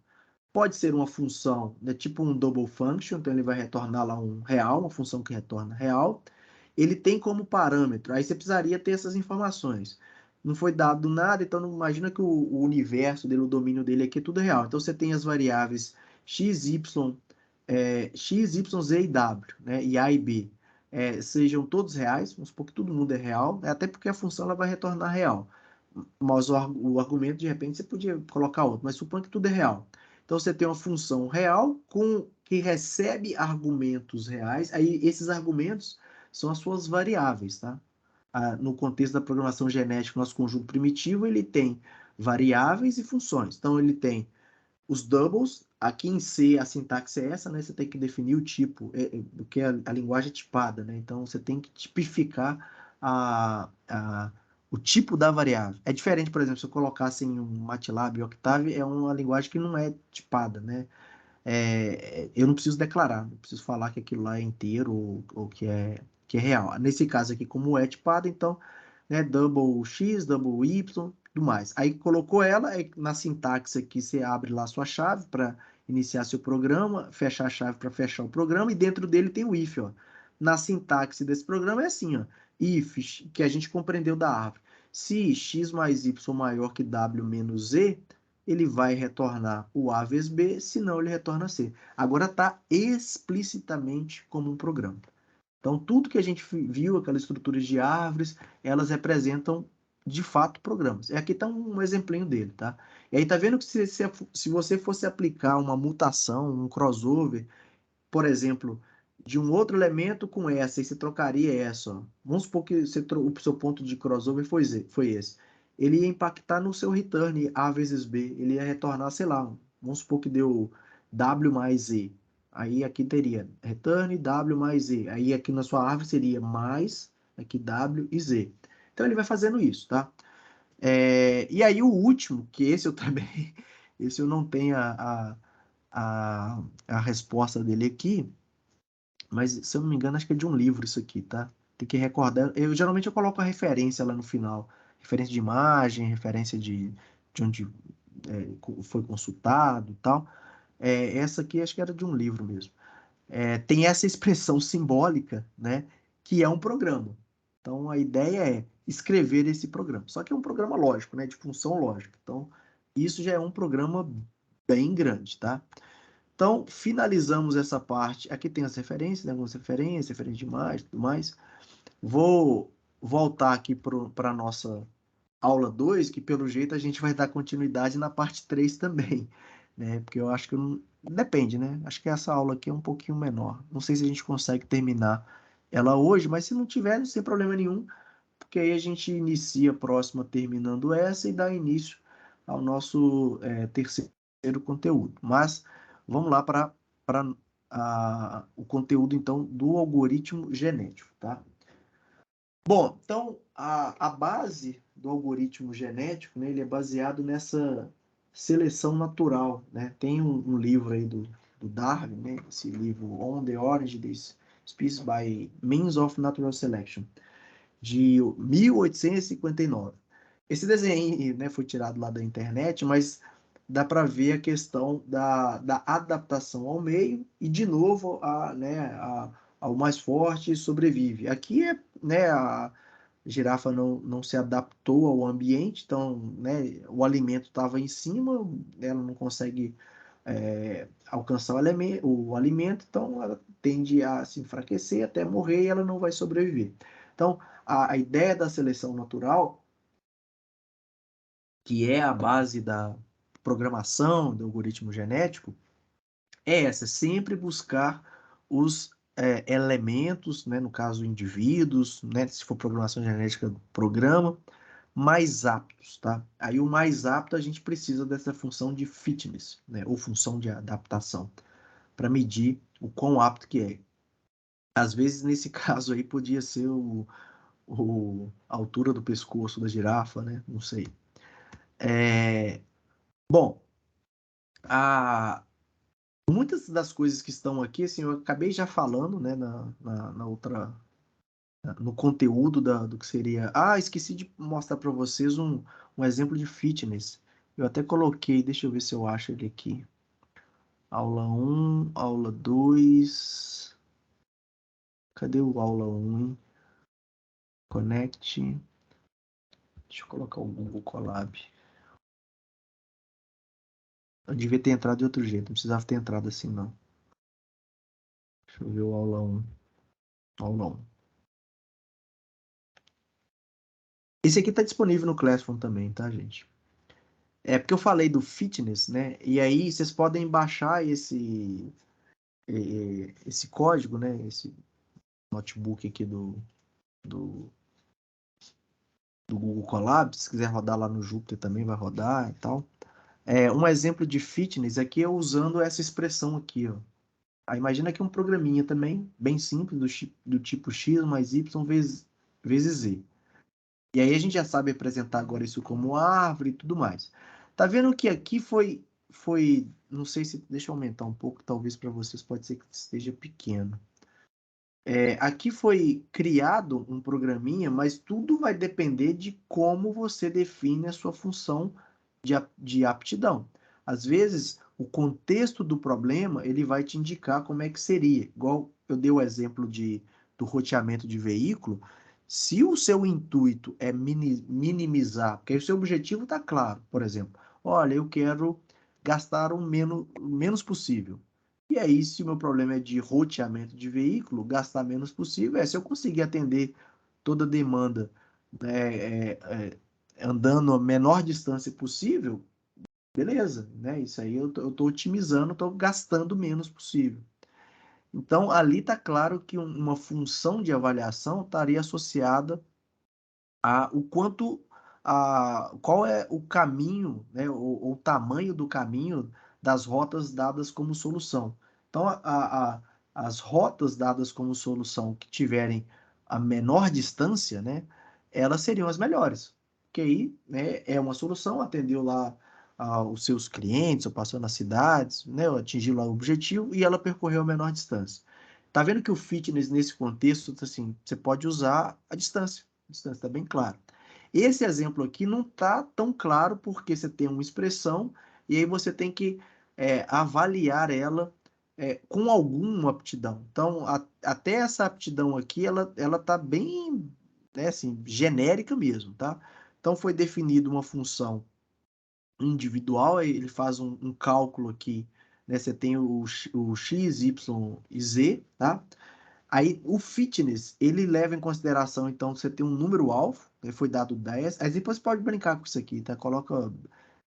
Pode ser uma função, né, tipo um double function, então ele vai retornar lá um real, uma função que retorna real. Ele tem como parâmetro, aí você precisaria ter essas informações. Não foi dado nada, então não imagina que o universo dele, o domínio dele aqui é tudo real. Então você tem as variáveis x, y, x, y, z e w, né, e a e b, sejam todos reais, vamos supor que todo mundo é real, até porque a função ela vai retornar real. Mas o argumento, de repente, você podia colocar outro, mas suponha que tudo é real. Então você tem uma função real que recebe argumentos reais, aí esses argumentos são as suas variáveis, tá? No contexto da programação genética, nosso conjunto primitivo, ele tem variáveis e funções. Então ele tem os doubles, aqui em C a sintaxe é essa, né? Você tem que definir o tipo, do que a linguagem é tipada, né? Então você tem que tipificar o tipo da variável. É diferente, por exemplo, se eu colocasse em um MATLAB Octave, é uma linguagem que não é tipada, né? Eu não preciso declarar, não preciso falar que aquilo lá é inteiro ou que é real. Nesse caso aqui, como é tipada, então, né, double x, double y, tudo mais. Aí colocou ela, na sintaxe aqui você abre lá a sua chave para iniciar seu programa, fecha a chave para fechar o programa, e dentro dele tem o if, ó. Na sintaxe desse programa é assim, ó, if, que a gente compreendeu da árvore. Se x mais y maior que w menos z, ele vai retornar o A vezes B, senão ele retorna C. Agora está explicitamente como um programa. Então, tudo que a gente viu, aquelas estruturas de árvores, elas representam, de fato, programas. E aqui está um exemplinho dele, tá? E aí tá vendo que se você fosse aplicar uma mutação, um crossover, por exemplo, de um outro elemento com essa, e você trocaria essa. Ó. Vamos supor que o seu ponto de crossover foi esse. Ele ia impactar no seu return A vezes B. Ele ia retornar, sei lá, vamos supor que deu W mais E. Aí aqui teria return W mais E. Aí aqui na sua árvore seria mais, aqui W e Z. Então ele vai fazendo isso, tá? E aí o último, que esse eu também, esse eu não tenho a resposta dele aqui, mas se eu não me engano, acho que é de um livro isso aqui, tá? Tem que recordar. Geralmente eu coloco a referência lá no final. Referência de imagem, referência de onde foi consultado e tal. Essa aqui acho que era de um livro mesmo. Tem essa expressão simbólica, né? Que é um programa. Então a ideia é escrever esse programa. Só que é um programa lógico, né? De função lógica. Então isso já é um programa bem grande, tá? Então, finalizamos essa parte. Aqui tem as referências, né? Algumas referências, referência de imagem, tudo mais. Vou voltar aqui para a nossa aula 2, que pelo jeito a gente vai dar continuidade na parte 3 também, né? Porque eu acho que não... Depende, né? Acho que essa aula aqui é um pouquinho menor. Não sei se a gente consegue terminar ela hoje, mas se não tiver, sem problema nenhum, porque aí a gente inicia a próxima terminando essa e dá início ao nosso terceiro conteúdo. Mas vamos lá para o conteúdo, então, do algoritmo genético, tá? Bom, então, a base do algoritmo genético, né, ele é baseado nessa seleção natural, né? Tem um livro aí do Darwin, né? Esse livro On the Origin of Species by Means of Natural Selection, de 1859. Esse desenho, né, foi tirado lá da internet, mas dá para ver a questão da adaptação ao meio e, de novo, ao mais forte sobrevive. Aqui né, a girafa não se adaptou ao ambiente, então, né, o alimento estava em cima, ela não consegue alcançar o alimento, então ela tende a se enfraquecer até morrer e ela não vai sobreviver. Então, a ideia da seleção natural, que é a base da programação do algoritmo genético, é essa, sempre buscar os elementos, né, no caso indivíduos, né, se for programação genética, programa, mais aptos, tá? Aí o mais apto a gente precisa dessa função de fitness, né, ou função de adaptação, para medir o quão apto que é. Às vezes, nesse caso aí, podia ser a altura do pescoço da girafa, né? Não sei. Bom, muitas das coisas que estão aqui, assim, eu acabei já falando, né, na outra, no conteúdo do que seria. Ah, esqueci de mostrar para vocês um exemplo de fitness. Eu até coloquei, deixa eu ver se eu acho ele aqui. Aula 1, aula 2. Cadê o aula 1, hein? Connect. Deixa eu colocar o Google Colab. Eu devia ter entrado de outro jeito, não precisava ter entrado assim, não. Deixa eu ver o aula 1. Aula 1. Esse aqui está disponível no Classroom também, tá, gente? É porque eu falei do fitness, né? E aí vocês podem baixar esse código, né? Esse notebook aqui do, do Google Colab. Se quiser rodar lá no Jupyter também vai rodar e tal. Um exemplo de fitness aqui é usando essa expressão aqui, ó. Aí imagina que um programinha também, bem simples, do tipo x mais y vezes z. E aí a gente já sabe apresentar agora isso como árvore e tudo mais. Tá vendo que aqui não sei se, deixa eu aumentar um pouco, talvez para vocês pode ser que esteja pequeno. Aqui foi criado um programinha, mas tudo vai depender de como você define a sua função de aptidão. Às vezes, o contexto do problema, ele vai te indicar como é que seria. Igual eu dei o exemplo do roteamento de veículo, se o seu intuito é minimizar, porque aí o seu objetivo está claro, por exemplo, olha, eu quero gastar o menos possível. E aí, se o meu problema é de roteamento de veículo, gastar menos possível, se eu conseguir atender toda a demanda, né, andando a menor distância possível, beleza, né? Isso aí eu tô otimizando, estou gastando menos possível. Então, ali está claro que uma função de avaliação estaria associada a o quanto qual é o caminho, né, ou o tamanho do caminho das rotas dadas como solução. Então, as rotas dadas como solução que tiverem a menor distância, né, elas seriam as melhores. Porque aí, né, é uma solução, atendeu lá os seus clientes, ou passou nas cidades, né, ou atingiu lá o objetivo e ela percorreu a menor distância. Tá vendo que o fitness nesse contexto, assim, você pode usar a distância. A distância está bem claro. Esse exemplo aqui não está tão claro porque você tem uma expressão e aí você tem que avaliar ela com alguma aptidão. Então, até essa aptidão aqui, ela está bem, né, assim, genérica mesmo, tá? Então, foi definida uma função individual, ele faz um cálculo aqui, né? Você tem o x, y e z, tá? Aí o fitness, ele leva em consideração, então, você tem um número-alvo, foi dado 10, aí depois você pode brincar com isso aqui, tá? Coloca,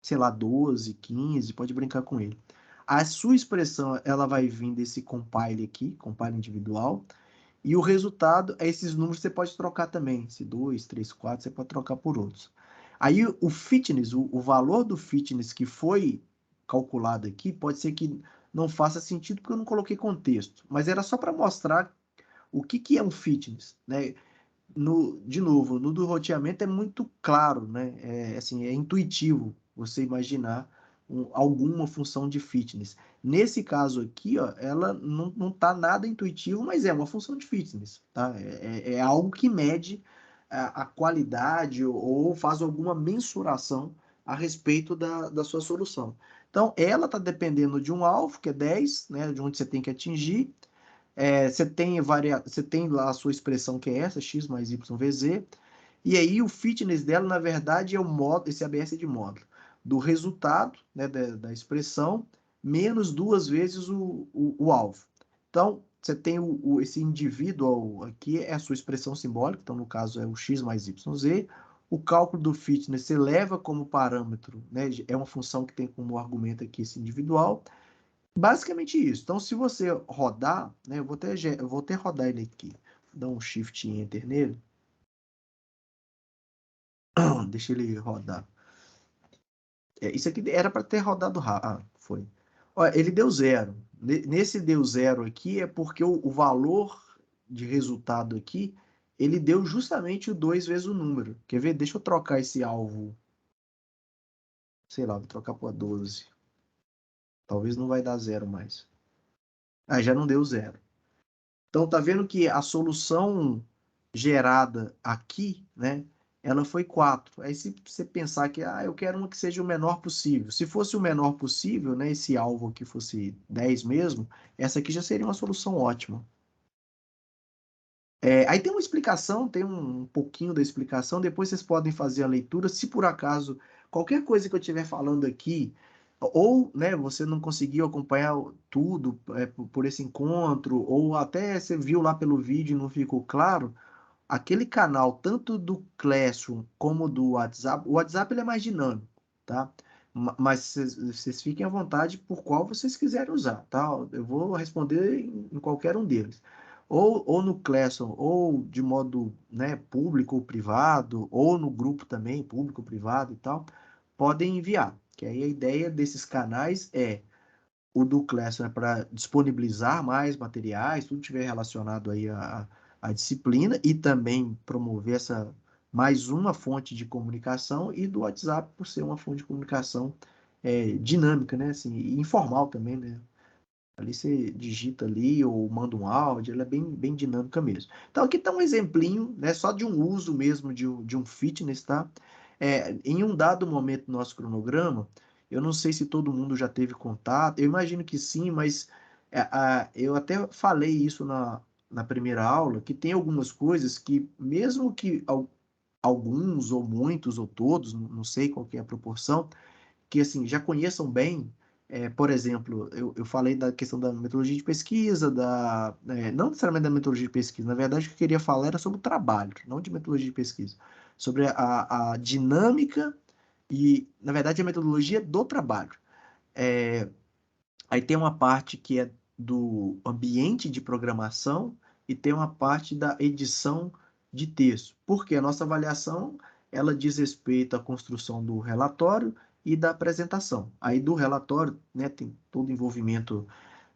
sei lá, 12, 15, pode brincar com ele. A sua expressão, ela vai vir desse compile aqui, compile individual, e o resultado, esses números você pode trocar também, esse 2, 3, 4, você pode trocar por outros. Aí o fitness, o valor do fitness que foi calculado aqui, pode ser que não faça sentido porque eu não coloquei contexto, mas era só para mostrar o que é um fitness, né? De novo, no do roteamento é muito claro, né? Assim, é intuitivo você imaginar alguma função de fitness. Nesse caso aqui, ó, ela não tá nada intuitivo, mas é uma função de fitness, tá? É algo que mede a qualidade ou faz alguma mensuração a respeito da sua solução. Então, ela está dependendo de um alvo, que é 10, né? De onde você tem que atingir, você tem lá a sua expressão que é essa, x mais y vezes z, e aí o fitness dela, na verdade, é o módulo, esse ABS é de módulo, do resultado, né, da expressão, menos duas vezes o alvo. Então, você tem esse indivíduo aqui, é a sua expressão simbólica, então no caso é o x mais y z, o cálculo do fitness você leva como parâmetro, né, é uma função que tem como argumento aqui esse individual. Basicamente isso. Então, se você rodar, né, eu vou até rodar ele aqui. Dar um Shift Enter nele. Deixa ele rodar. Isso aqui era para ter rodado rápido. Ah, foi. Olha, ele deu zero. Nesse deu zero aqui é porque o valor de resultado aqui, ele deu justamente o 2 vezes o número. Quer ver? Deixa eu trocar esse alvo. Sei lá, vou trocar para 12. Talvez não vai dar zero mais. Ah, já não deu zero. Então, tá vendo que a solução gerada aqui, né, ela foi 4. Aí, se você pensar que eu quero uma que seja o menor possível. Se fosse o menor possível, né, esse alvo aqui fosse 10 mesmo, essa aqui já seria uma solução ótima. Aí tem uma explicação, tem um pouquinho da explicação, depois vocês podem fazer a leitura. Se por acaso qualquer coisa que eu estiver falando aqui, ou né, você não conseguiu acompanhar tudo por esse encontro, ou até você viu lá pelo vídeo e não ficou claro, aquele canal, tanto do Classroom como do WhatsApp, o WhatsApp ele é mais dinâmico, tá? Mas vocês fiquem à vontade por qual vocês quiserem usar, tá? Eu vou responder em qualquer um deles. Ou no Classroom, ou de modo, né, público ou privado, ou no grupo também, público ou privado e tal, podem enviar. Que aí a ideia desses canais o do Classroom é para disponibilizar mais materiais, tudo tiver relacionado aí à disciplina e também promover essa mais uma fonte de comunicação e do WhatsApp por ser uma fonte de comunicação dinâmica, né? Assim, e informal também, né? Ali você digita ali ou manda um áudio, ela é bem, bem dinâmica mesmo. Então aqui está um exemplinho, né? Só de um uso mesmo de um fitness, tá? Em um dado momento do nosso cronograma, eu não sei se todo mundo já teve contato, eu imagino que sim, mas eu até falei isso na primeira aula, que tem algumas coisas que, mesmo que alguns ou muitos ou todos, não sei qual que é a proporção, que assim já conheçam bem, por exemplo, eu falei da questão da metodologia de pesquisa, não necessariamente da metodologia de pesquisa, na verdade o que eu queria falar era sobre o trabalho, não de metodologia de pesquisa, sobre a dinâmica e, na verdade, a metodologia do trabalho. Aí tem uma parte que é do ambiente de programação e tem uma parte da edição de texto. Porque a nossa avaliação, ela diz respeito à construção do relatório e da apresentação. Aí do relatório, né, tem todo o envolvimento,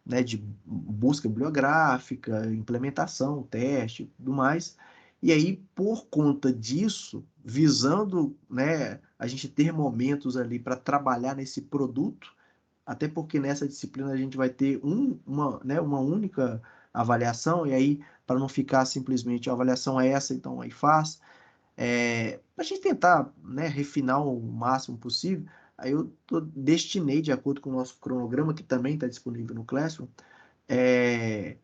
né, de busca bibliográfica, implementação, teste, tudo mais. E aí, por conta disso, visando, né, a gente ter momentos ali para trabalhar nesse produto, até porque nessa disciplina a gente vai ter uma única avaliação, e aí, para não ficar simplesmente a avaliação é essa, então aí faz. Para a gente tentar, né, refinar o máximo possível, aí destinei, de acordo com o nosso cronograma, que também está disponível no Classroom, é,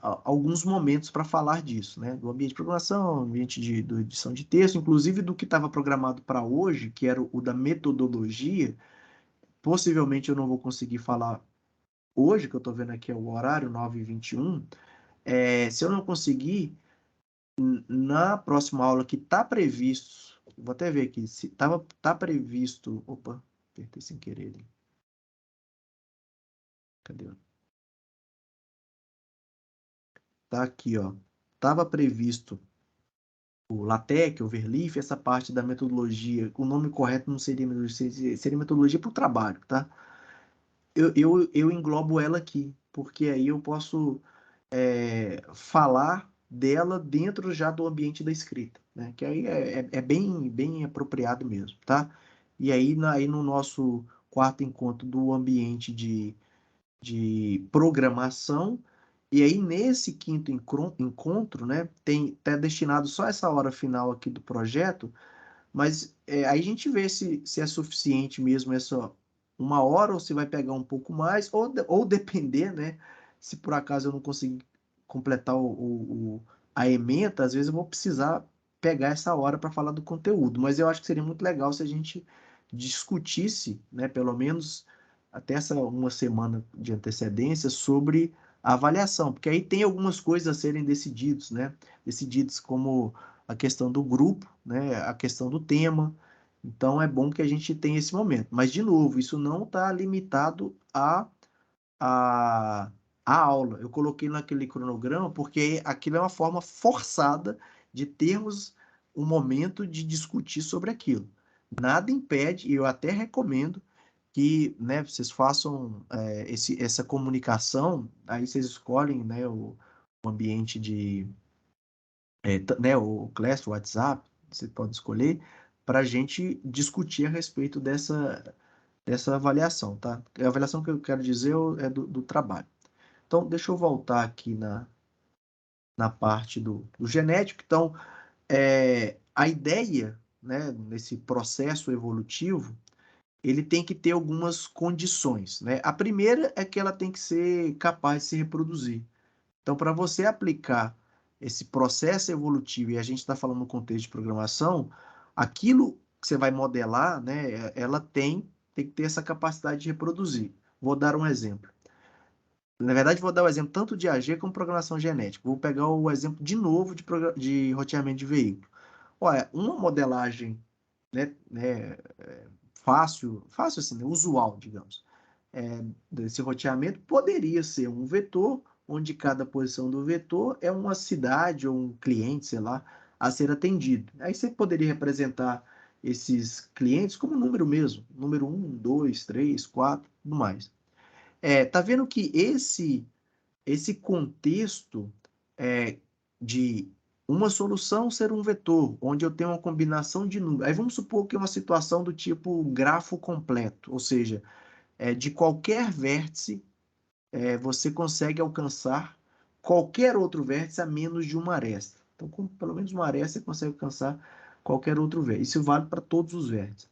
alguns momentos para falar disso, né? Do ambiente de programação, ambiente de edição de texto, inclusive do que estava programado para hoje, que era o da metodologia. Possivelmente eu não vou conseguir falar hoje, que eu estou vendo aqui é o horário, 9h21. Se eu não conseguir, na próxima aula que está previsto, vou até ver aqui, se tá previsto. Opa, apertei sem querer ali. Cadê? Tá aqui, ó. Estava previsto o LaTeX, o Overleaf, essa parte da metodologia. O nome correto não seria metodologia, seria metodologia para o trabalho, tá? Eu englobo ela aqui, porque aí eu posso falar dela dentro já do ambiente da escrita, né? Que aí é bem apropriado mesmo, tá? E aí no nosso quarto encontro do ambiente de programação, e aí nesse quinto encontro, né, tá destinado só essa hora final aqui do projeto, mas aí a gente vê se é suficiente mesmo essa uma hora ou se vai pegar um pouco mais, ou depender, né? Se por acaso eu não conseguir completar a ementa, às vezes eu vou precisar pegar essa hora para falar do conteúdo. Mas eu acho que seria muito legal se a gente discutisse, né, pelo menos até essa uma semana de antecedência, sobre a avaliação, porque aí tem algumas coisas a serem decididos, né? Decididos como a questão do grupo, né, a questão do tema. Então é bom que a gente tenha esse momento. Mas, de novo, isso não está limitado a, a aula. Eu coloquei naquele cronograma porque aquilo é uma forma forçada de termos um momento de discutir sobre aquilo. Nada impede, e eu até recomendo que, né, vocês façam essa comunicação, aí vocês escolhem, né, o ambiente né, o Class, o WhatsApp, você pode escolher, para a gente discutir a respeito dessa avaliação, tá? A avaliação que eu quero dizer é do trabalho. Então, deixa eu voltar aqui na parte do genético. Então, a ideia, né, nesse processo evolutivo, ele tem que ter algumas condições, né? A primeira é que ela tem que ser capaz de se reproduzir. Então, para você aplicar esse processo evolutivo, e a gente está falando no contexto de programação, aquilo que você vai modelar, né, ela tem que ter essa capacidade de reproduzir. Vou dar um exemplo. Na verdade, vou dar o exemplo tanto de AG como programação genética. Vou pegar o exemplo de novo de roteamento de veículo. Olha, uma modelagem, né, fácil assim, né, usual, digamos, desse roteamento poderia ser um vetor, onde cada posição do vetor é uma cidade ou um cliente, sei lá, a ser atendido. Aí você poderia representar esses clientes como número mesmo, número um, 2, 3, 4, tudo mais. Tá vendo que esse contexto de uma solução ser um vetor, onde eu tenho uma combinação de números. Aí vamos supor que é uma situação do tipo grafo completo, ou seja, de qualquer vértice, você consegue alcançar qualquer outro vértice a menos de uma aresta. Então, com pelo menos uma aresta, você consegue alcançar qualquer outro vértice. Isso vale para todos os vértices.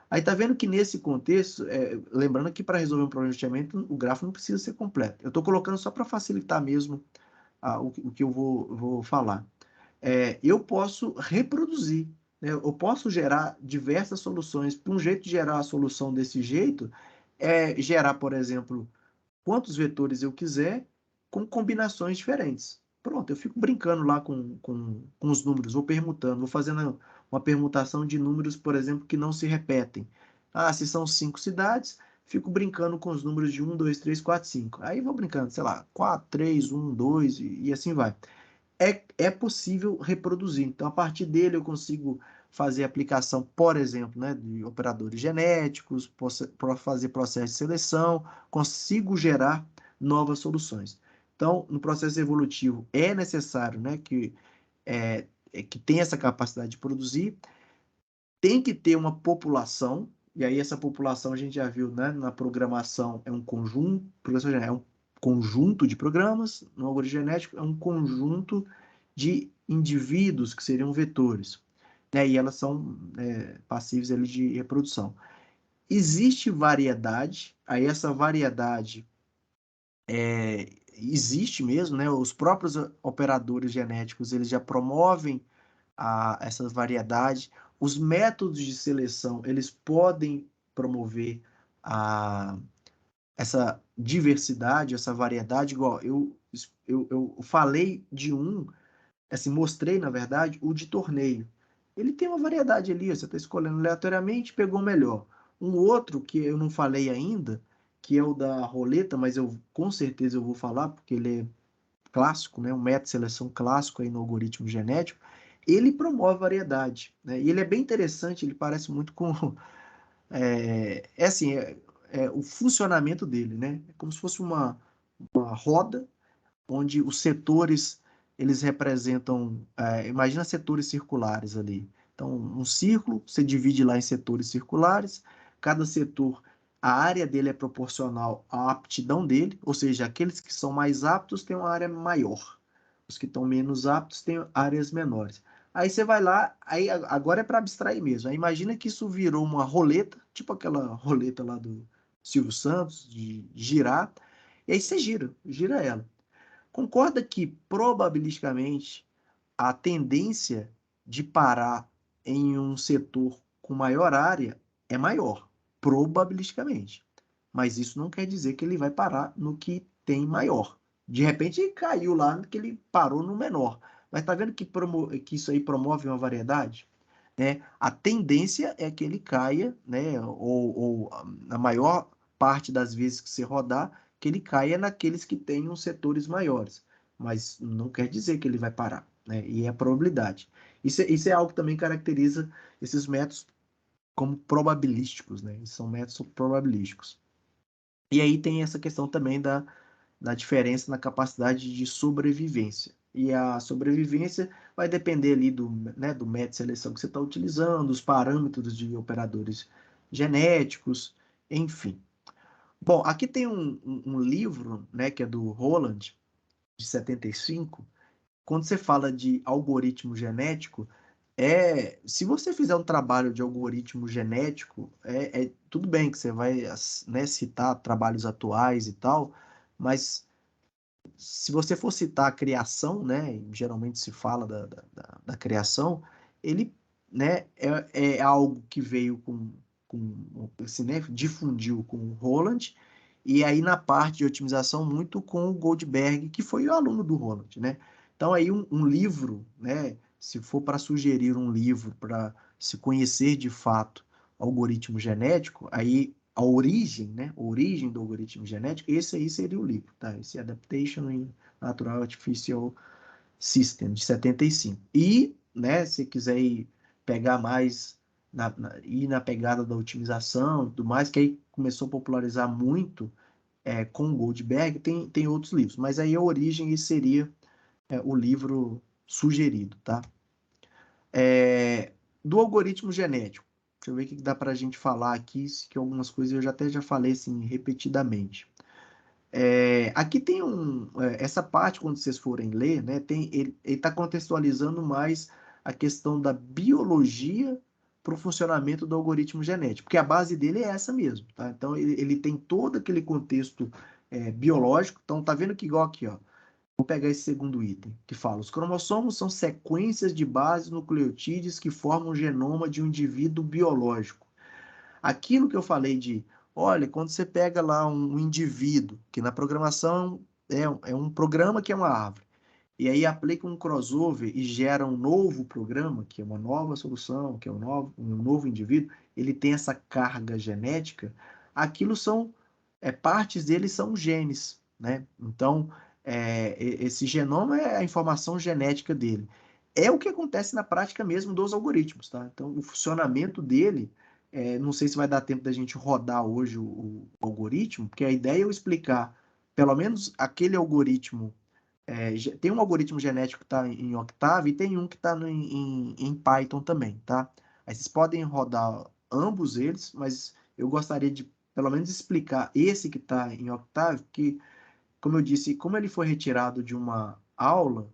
Aí tá vendo que nesse contexto, lembrando que para resolver um problema de roteamento, o grafo não precisa ser completo. Eu estou colocando só para facilitar mesmo o que eu vou falar. Eu posso reproduzir, né? Eu posso gerar diversas soluções. Um jeito de gerar a solução desse jeito é gerar, por exemplo, quantos vetores eu quiser com combinações diferentes. Pronto, eu fico brincando lá com os números, vou permutando, vou fazendo uma permutação de números, por exemplo, que não se repetem. Ah, se são 5 cidades, fico brincando com os números de 1, 2, 3, 4, 5. Aí vou brincando, sei lá, 4, 3, 1, 2 e assim vai. é possível reproduzir. Então, a partir dele, eu consigo fazer aplicação, por exemplo, né, de operadores genéticos, para fazer processo de seleção, consigo gerar novas soluções. Então, no processo evolutivo, é necessário, né, que tenha essa capacidade de produzir, tem que ter uma população, e aí essa população a gente já viu, né, na programação é um conjunto, é um conjunto de programas, no algoritmo genético é um conjunto de indivíduos que seriam vetores, né, e elas são passíveis ali de reprodução. Existe variedade, aí essa variedade existe mesmo, né, os próprios operadores genéticos, eles já promovem essa variedade. Os métodos de seleção, eles podem promover a, essa diversidade, essa variedade, igual eu falei de um, assim, mostrei, na verdade, o de torneio. Ele tem uma variedade ali, você está escolhendo aleatoriamente, pegou o melhor. Um outro que eu não falei ainda, que é o da roleta, mas eu com certeza eu vou falar, porque ele é clássico, né, um método de seleção clássico aí no algoritmo genético, ele promove variedade, né? E ele é bem interessante, ele parece muito com assim, o funcionamento dele, né? É como se fosse uma roda onde os setores eles representam, imagina setores circulares ali. Então, um círculo, você divide lá em setores circulares, cada setor, a área dele é proporcional à aptidão dele, ou seja, aqueles que são mais aptos têm uma área maior, os que estão menos aptos têm áreas menores. Aí você vai lá, aí agora é para abstrair mesmo. Aí imagina que isso virou uma roleta, tipo aquela roleta lá do Silvio Santos, de girar, e aí você gira ela. Concorda que, probabilisticamente, a tendência de parar em um setor com maior área é maior, probabilisticamente. Mas isso não quer dizer que ele vai parar no que tem maior. De repente, ele caiu lá que ele parou no menor. Mas está vendo que isso aí promove uma variedade? Né? A tendência é que ele caia, né? Ou na maior parte das vezes que você rodar, que ele caia naqueles que tenham setores maiores. Mas não quer dizer que ele vai parar, né? E é a probabilidade. Isso é algo que também caracteriza esses métodos como probabilísticos, né? São métodos probabilísticos. E aí tem essa questão também da diferença na capacidade de sobrevivência. E a sobrevivência vai depender ali do método de seleção que você está utilizando, os parâmetros de operadores genéticos, enfim. Bom, aqui tem um livro, né, que é do Holland, de 75. Quando você fala de algoritmo genético, se você fizer um trabalho de algoritmo genético, tudo bem que você vai, né, citar trabalhos atuais e tal, mas se você for citar a criação, né, geralmente se fala da criação, ele, né, é algo que veio com assim, né, difundiu com o Roland, e aí na parte de otimização muito com o Goldberg, que foi o aluno do Roland, né? Então aí um livro, né, se for para sugerir um livro para se conhecer de fato algoritmo genético, aí a origem, né? A origem do algoritmo genético, esse aí seria o livro, tá? Esse é Adaptation in Natural Artificial System, de 75. E, né, se quiser ir pegar mais, ir na pegada da otimização e tudo mais, que aí começou a popularizar muito com o Goldberg, tem outros livros, mas aí a origem seria o livro sugerido, tá? Do algoritmo genético. Deixa eu ver o que dá para a gente falar aqui, que algumas coisas eu até já falei assim repetidamente. Aqui tem essa parte, quando vocês forem ler, né, ele está contextualizando mais a questão da biologia para o funcionamento do algoritmo genético, porque a base dele é essa mesmo, tá? Então, ele tem todo aquele contexto biológico. Então, tá vendo que igual aqui, ó, vou pegar esse segundo item, que fala: os cromossomos são sequências de bases nucleotídeos que formam o genoma de um indivíduo biológico. Aquilo que eu falei de, olha, quando você pega lá um indivíduo, que na programação é um programa que é uma árvore, e aí aplica um crossover e gera um novo programa, que é uma nova solução, que é um novo indivíduo, ele tem essa carga genética, aquilo partes dele são genes, né? Então, esse genoma é a informação genética dele. É o que acontece na prática mesmo dos algoritmos, tá? Então, o funcionamento dele, não sei se vai dar tempo da gente rodar hoje o algoritmo, porque a ideia é eu explicar, pelo menos aquele algoritmo. Tem um algoritmo genético que está em Octave e tem um que está em Python também, tá? Aí vocês podem rodar ambos eles, mas eu gostaria de, pelo menos, explicar esse que está em Octave, que, como eu disse, como ele foi retirado de uma aula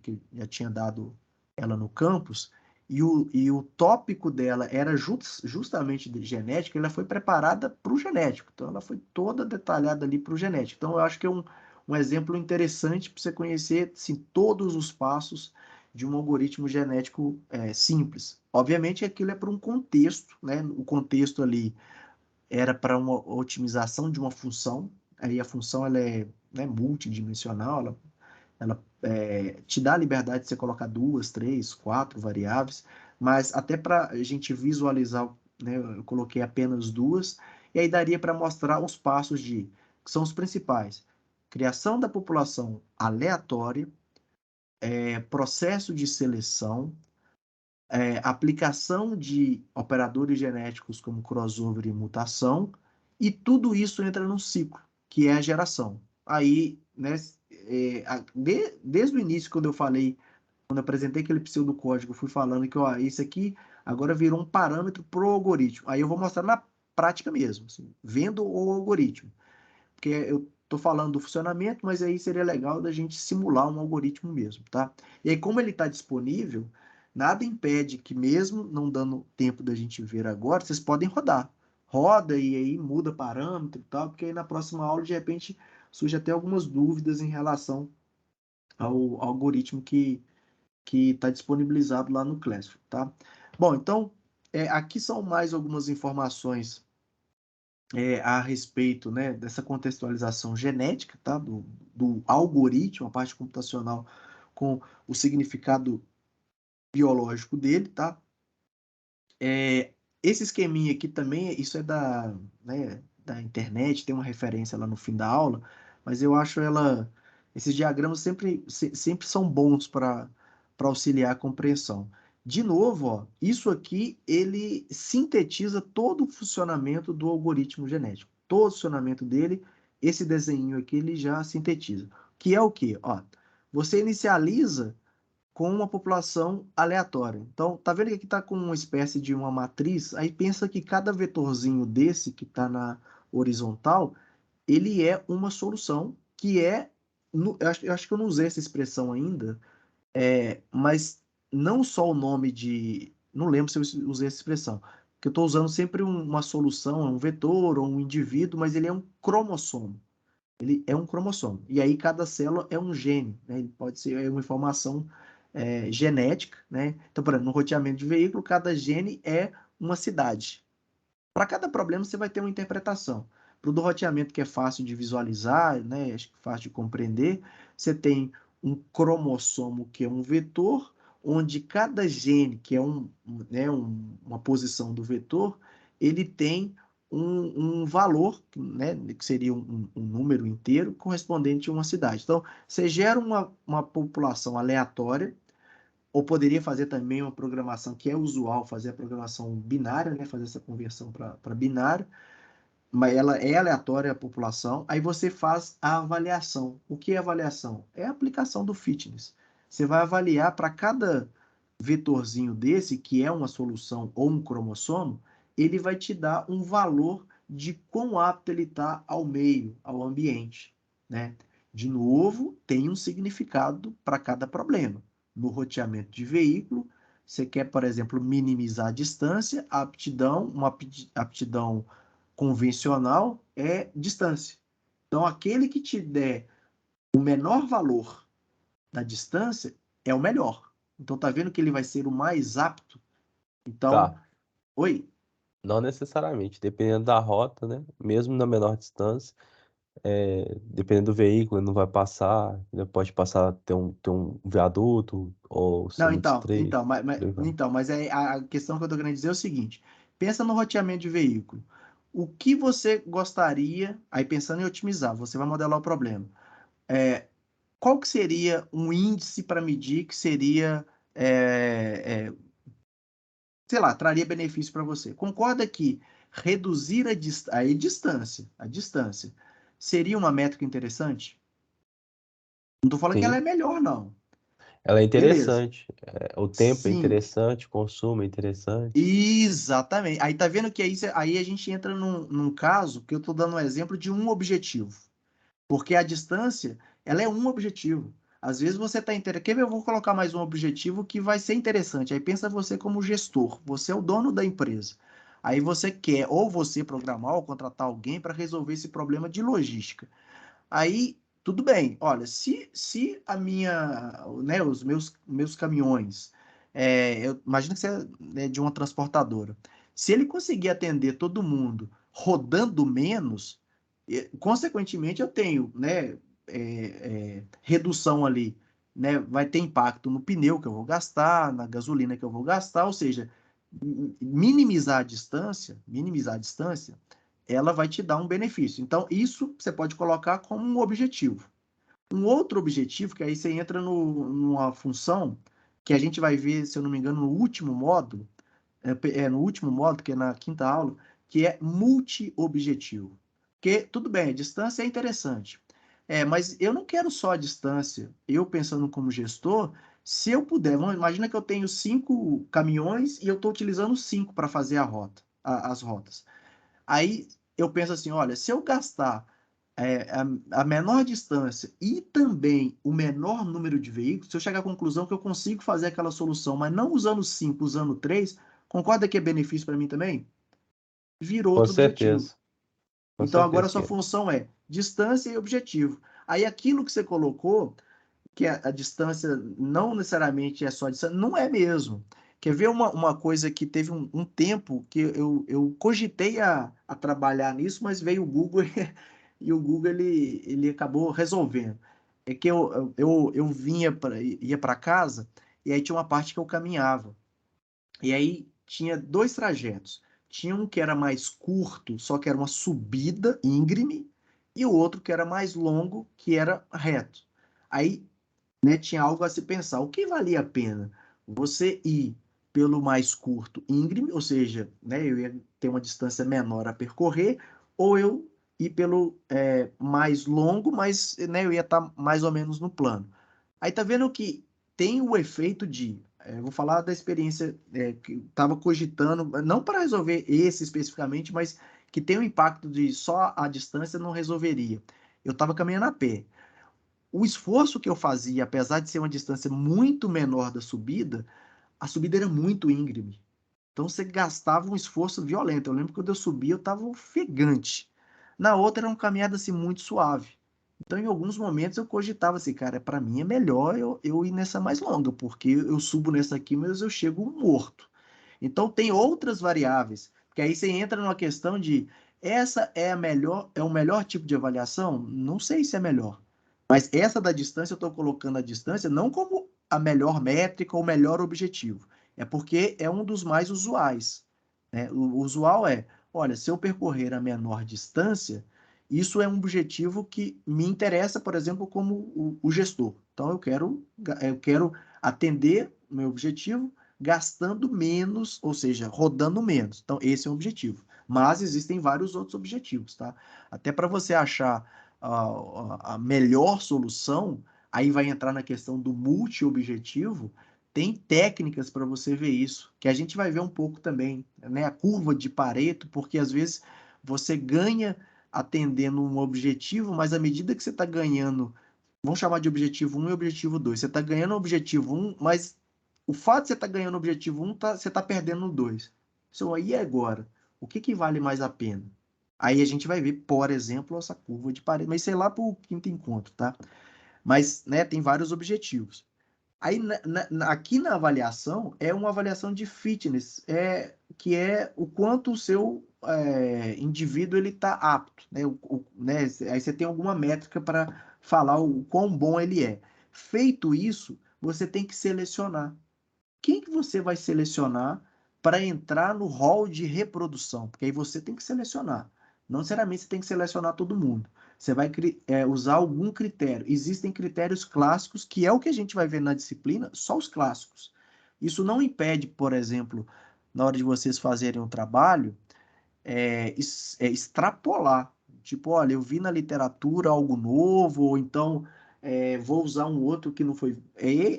que eu já tinha dado ela no campus, e o tópico dela era justamente de genética, ela foi preparada para o genético. Então, ela foi toda detalhada ali para o genético. Então, eu acho que é um exemplo interessante para você conhecer assim, todos os passos de um algoritmo genético simples. Obviamente, aquilo é para um contexto, né? O contexto ali era para uma otimização de uma função. Aí a função ela é, né, multidimensional, ela te dá a liberdade de você colocar duas, três, quatro variáveis, mas até para a gente visualizar, né, eu coloquei apenas duas, e aí daria para mostrar os passos que são os principais. Criação da população aleatória, processo de seleção, aplicação de operadores genéticos como crossover e mutação, e tudo isso entra num ciclo, que é a geração. Aí, né, desde o início, quando eu apresentei aquele pseudocódigo, eu fui falando que, ó, isso aqui agora virou um parâmetro para o algoritmo. Aí eu vou mostrar na prática mesmo, assim, vendo o algoritmo. Porque eu estou falando do funcionamento, mas aí seria legal da gente simular um algoritmo mesmo, tá? E aí, como ele está disponível, nada impede que, mesmo não dando tempo da gente ver agora, vocês podem rodar. Roda e aí muda parâmetro e tal, porque aí na próxima aula, de repente, surge até algumas dúvidas em relação ao algoritmo que está disponibilizado lá no Classroom, tá? Bom, então, aqui são mais algumas informações a respeito, né, dessa contextualização genética, tá, do algoritmo, a parte computacional com o significado biológico dele, tá? Esse esqueminha aqui também, isso é da internet, tem uma referência lá no fim da aula, mas eu acho esses diagramas sempre são bons para auxiliar a compreensão. De novo, ó, isso aqui ele sintetiza todo o funcionamento do algoritmo genético. Todo o funcionamento dele, esse desenho aqui ele já sintetiza. Que é o quê? Ó, você inicializa com uma população aleatória. Então, tá vendo que aqui está com uma espécie de uma matriz? Aí pensa que cada vetorzinho desse que está na horizontal, ele é uma solução que eu acho que eu não usei essa expressão ainda, mas não só o nome de, não lembro se eu usei essa expressão, que eu estou usando sempre uma solução, um vetor ou um indivíduo, mas ele é um cromossomo. Ele é um cromossomo. E aí cada célula é um gene, né? Ele pode ser uma informação genética, né? Então, por exemplo, no roteamento de veículo, cada gene é uma cidade. Para cada problema você vai ter uma interpretação. Para o do roteamento, que é fácil de visualizar, né? Acho que fácil de compreender, você tem um cromossomo que é um vetor, onde cada gene, que é né, uma posição do vetor, ele tem um valor, né, que seria um número inteiro, correspondente a uma cidade. Então, você gera uma população aleatória, ou poderia fazer também uma programação que é usual, fazer a programação binária, né, fazer essa conversão para binário, mas ela é aleatória a população, aí você faz a avaliação. O que é avaliação? É a aplicação do fitness. Você vai avaliar para cada vetorzinho desse, que é uma solução ou um cromossomo, ele vai te dar um valor de quão apto ele está ao meio, ao ambiente, né? De novo, tem um significado para cada problema. No roteamento de veículo, você quer, por exemplo, minimizar a distância, a aptidão, uma aptidão convencional é distância. Então, aquele que te der o menor valor da distância é o melhor. Então, tá vendo que ele vai ser o mais apto? Então, Tá. oi? Não necessariamente, dependendo da rota, né? Mesmo na menor distância, dependendo do veículo, ele não vai passar, ele pode passar, ter um viaduto, ou ser Não, muito então, estreito, então, mas, por mas, aí vai. então, mas a questão que eu estou querendo dizer é o seguinte: pensa no roteamento de veículo. O que você gostaria, aí pensando em otimizar, você vai modelar o problema. qual que seria um índice para medir que seria, sei lá, traria benefício para você? Concorda que reduzir a distância, seria uma métrica interessante? Não estou falando que ela é Sim, melhor, não. ela é Beleza. interessante. O tempo é Sim, interessante, o consumo é interessante. exatamente. Aí tá vendo que aí a gente entra num caso que eu estou dando um exemplo de um objetivo. Porque a distância, ela é um objetivo. Às vezes você está interessado. Quer ver? Eu vou colocar mais um objetivo que vai ser interessante. Aí pensa você como gestor. Você é o dono da empresa. Aí você quer ou você programar ou contratar alguém para resolver esse problema de logística. Aí, tudo bem. Olha, se a minha, né, os meus caminhões, eu imagino que você é, né, de uma transportadora. Se ele conseguir atender todo mundo rodando menos, consequentemente eu tenho, né, redução ali, né, vai ter impacto no pneu que eu vou gastar, na gasolina que eu vou gastar, ou seja, minimizar a distância ela vai te dar um benefício. Então, isso você pode colocar como um objetivo. Um outro objetivo, que aí você entra numa função que a gente vai ver, se eu não me engano, no último módulo, no último módulo, que é na quinta aula, que é multi-objetivo. Porque, tudo bem, a distância é interessante. Mas eu não quero só a distância. Eu, pensando como gestor, se eu puder, imagina que eu tenho 5 caminhões e eu estou utilizando 5 para fazer as rotas. Aí eu penso assim, olha, se eu gastar a menor distância e também o menor número de veículos, se eu chegar à conclusão que eu consigo fazer aquela solução, mas não usando 5, usando 3, concorda que é benefício para mim também? Virou Com outro objetivo. certeza, com Então agora a certeza sua que é. função é distância e objetivo. Aí aquilo que você colocou, que a distância não necessariamente é só distância, não é mesmo. Quer ver uma coisa que teve um tempo que eu cogitei a trabalhar nisso, mas veio o Google e o Google ele acabou resolvendo. É que eu ia para casa e aí tinha uma parte que eu caminhava. E aí tinha 2 trajetos. Tinha um que era mais curto, só que era uma subida íngreme, e o outro que era mais longo, que era reto. Aí, né, tinha algo a se pensar. O que valia a pena? Você ir pelo mais curto íngreme, ou seja, né, eu ia ter uma distância menor a percorrer, ou eu ir pelo mais longo, mas né, eu ia estar mais ou menos no plano. Aí tá vendo que tem o efeito de, vou falar da experiência que estava cogitando, não para resolver esse especificamente, mas que tem o impacto de só a distância não resolveria. Eu estava caminhando a pé. O esforço que eu fazia, apesar de ser uma distância muito menor da subida, a subida era muito íngreme. Então você gastava um esforço violento. Eu lembro que quando eu subi, eu estava ofegante. Na outra era uma caminhada assim muito suave. Então, em alguns momentos eu cogitava assim, cara, para mim é melhor eu ir nessa mais longa, porque eu subo nessa aqui, mas eu chego morto. Então, tem outras variáveis, porque aí você entra numa questão de essa é a melhor, é o melhor tipo de avaliação? Não sei se é melhor. Mas essa da distância, eu estou colocando a distância não como a melhor métrica ou o melhor objetivo. É porque é um dos mais usuais. Né? O usual é, olha, se eu percorrer a menor distância, isso é um objetivo que me interessa, por exemplo, como o gestor. Então, eu quero atender o meu objetivo gastando menos, ou seja, rodando menos. Então, esse é o objetivo. Mas existem vários outros objetivos, tá? Até para você achar a melhor solução, aí vai entrar na questão do multi-objetivo, tem técnicas para você ver isso, que a gente vai ver um pouco também, né? A curva de Pareto, porque às vezes você ganha atendendo um objetivo, mas à medida que você está ganhando, vamos chamar de objetivo 1 e objetivo 2, você está ganhando o objetivo 1, mas o fato de você estar ganhando o objetivo 1, você está perdendo o 2. Então, aí agora, o que vale mais a pena? Aí a gente vai ver, por exemplo, essa curva de Pareto, mas sei lá para o quinto encontro, tá? Mas, né, tem vários objetivos. Aí, aqui na avaliação, é uma avaliação de fitness, que é o quanto o seu indivíduo ele está apto, né? Né? Aí você tem alguma métrica para falar o quão bom ele é. Feito isso, você tem que selecionar. Quem que você vai selecionar para entrar no hall de reprodução? Porque aí você tem que selecionar. Não necessariamente você tem que selecionar todo mundo. você vai usar algum critério. Existem critérios clássicos, que é o que a gente vai ver na disciplina, só os clássicos. Isso não impede, por exemplo, na hora de vocês fazerem um trabalho, extrapolar. Tipo, olha, eu vi na literatura algo novo, ou então vou usar um outro que não foi.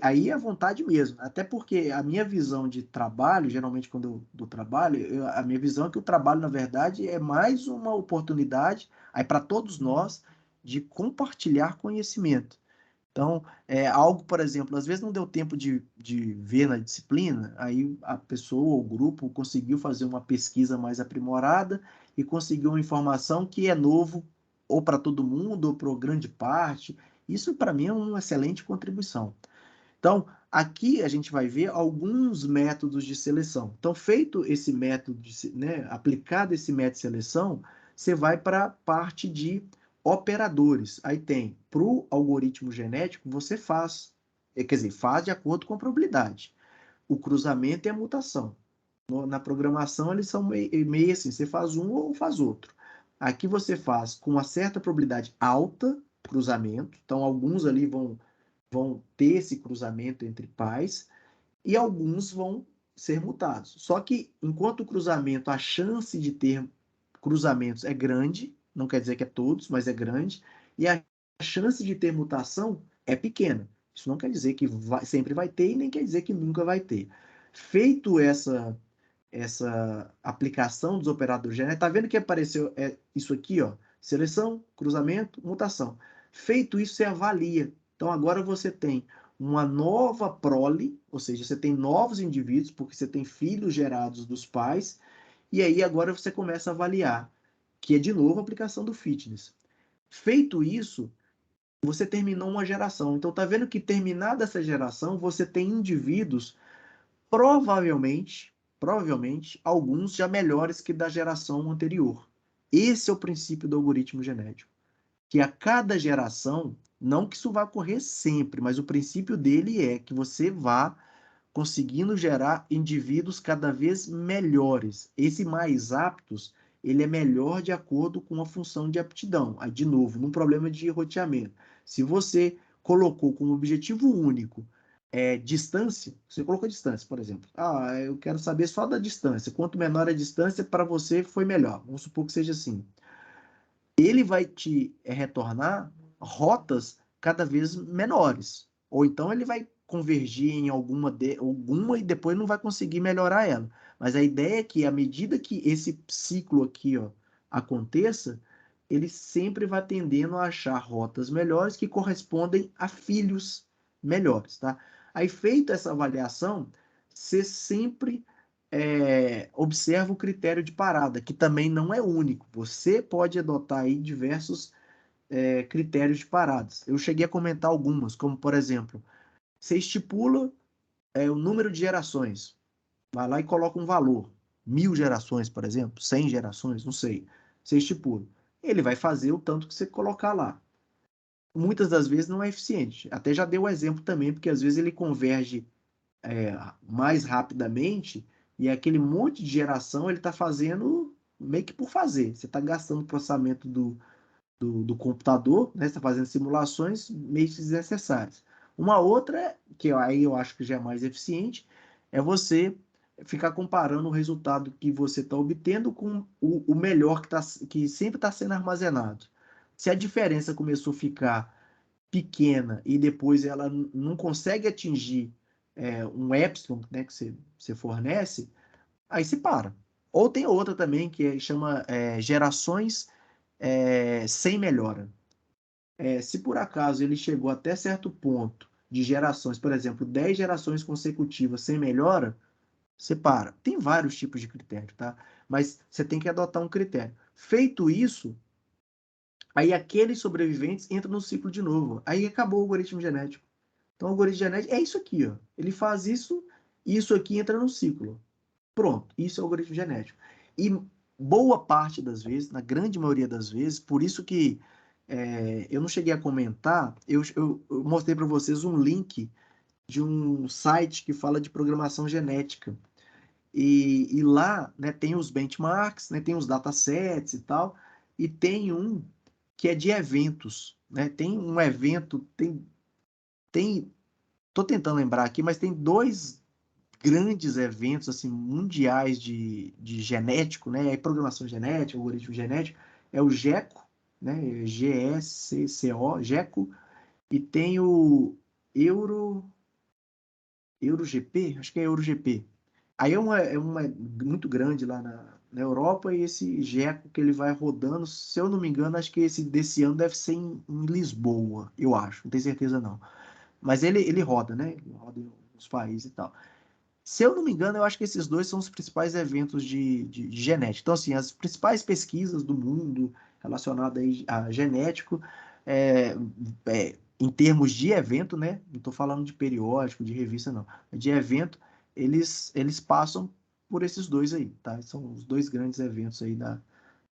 Aí é vontade mesmo. Até porque a minha visão de trabalho, geralmente quando eu dou trabalho, a minha visão é que o trabalho, na verdade, é mais uma oportunidade aí para todos nós de compartilhar conhecimento. Então, algo, por exemplo, às vezes não deu tempo de ver na disciplina, aí a pessoa ou o grupo conseguiu fazer uma pesquisa mais aprimorada e conseguiu uma informação que é novo ou para todo mundo ou para grande parte. Isso, para mim, é uma excelente contribuição. Então, aqui a gente vai ver alguns métodos de seleção. Então, feito esse método, né, aplicado esse método de seleção, você vai para a parte de operadores. Aí tem, para o algoritmo genético, você faz, quer dizer, faz de acordo com a probabilidade. O cruzamento e a mutação. Na programação, eles são meio assim, você faz um ou faz outro. Aqui você faz com uma certa probabilidade alta, cruzamento. Então, alguns ali vão ter esse cruzamento entre pais e alguns vão ser mutados. Só que, enquanto o cruzamento, a chance de ter cruzamentos é grande, não quer dizer que é todos, mas é grande, e a chance de ter mutação é pequena. Isso não quer dizer que sempre vai ter e nem quer dizer que nunca vai ter. Feito essa aplicação dos operadores genéticos, tá vendo que apareceu isso aqui, ó, seleção, cruzamento, mutação. Feito isso, você avalia. Então agora você tem uma nova prole, ou seja, você tem novos indivíduos, porque você tem filhos gerados dos pais, e aí agora você começa a avaliar, que é de novo a aplicação do fitness. Feito isso, você terminou uma geração. Então tá vendo que terminada essa geração, você tem indivíduos provavelmente, alguns já melhores que da geração anterior. Esse é o princípio do algoritmo genético. Que a cada geração, não que isso vá ocorrer sempre, mas o princípio dele é que você vá conseguindo gerar indivíduos cada vez melhores. Esse mais aptos, ele é melhor de acordo com a função de aptidão. Aí, de novo, num problema de roteamento. Se você colocou como objetivo único distância, você colocou distância, por exemplo. Ah, eu quero saber só da distância. Quanto menor a distância, para você foi melhor. Vamos supor que seja assim. Ele vai te retornar rotas cada vez menores. Ou então ele vai convergir em alguma e depois não vai conseguir melhorar ela. Mas a ideia é que, à medida que esse ciclo aqui, ó, aconteça, ele sempre vai tendendo a achar rotas melhores que correspondem a filhos melhores, tá? Aí, feita essa avaliação, você sempre observa o critério de parada, que também não é único. Você pode adotar aí diversos critérios de paradas. Eu cheguei a comentar algumas, como por exemplo, você estipula o número de gerações, vai lá e coloca um valor, 1.000 gerações, por exemplo, 100 gerações, não sei. Você estipula. Ele vai fazer o tanto que você colocar lá. Muitas das vezes não é eficiente. Até já dei o exemplo também, porque às vezes ele converge mais rapidamente e aquele monte de geração ele está fazendo meio que por fazer. Você está gastando o processamento do computador, né? Você está fazendo simulações meio desnecessárias. Uma outra, que aí eu acho que já é mais eficiente, é você ficar comparando o resultado que você está obtendo com o melhor que sempre está sendo armazenado. Se a diferença começou a ficar pequena e depois ela não consegue atingir um epsilon, né, que você fornece, aí se para. Ou tem outra também que chama gerações sem melhora. Se por acaso ele chegou até certo ponto de gerações, por exemplo, 10 gerações consecutivas sem melhora, você para. Tem vários tipos de critério, tá? Mas você tem que adotar um critério. Feito isso, aí aqueles sobreviventes entram no ciclo de novo. Aí acabou o algoritmo genético. Então, o algoritmo genético é isso aqui, ó. Ele faz isso e isso aqui entra no ciclo. Pronto, isso é o algoritmo genético. E boa parte das vezes, na grande maioria das vezes, por isso que eu não cheguei a comentar, eu mostrei para vocês um link de um site que fala de programação genética. E lá, né, tem os benchmarks, né, tem os datasets e tal, e tem um que é de eventos, né? Tem um evento, tô tentando lembrar aqui, mas tem dois grandes eventos assim mundiais de genético, né? É programação genética, algoritmo genético, é o GECO, né? GECCO, GECO, e tem o Euro EuroGP, acho que é EuroGP. Aí é uma muito grande lá na Europa, e esse GECO que ele vai rodando, se eu não me engano, acho que esse desse ano deve ser em Lisboa, eu acho, não tenho certeza não. Mas ele roda, né? Ele roda em alguns países e tal. Se eu não me engano, eu acho que esses dois são os principais eventos de genética. Então, assim, as principais pesquisas do mundo relacionadas aí a genético, é, em termos de evento, né? Não estou falando de periódico, de revista, não. De evento, eles passam por esses dois aí, tá? São os dois grandes eventos aí da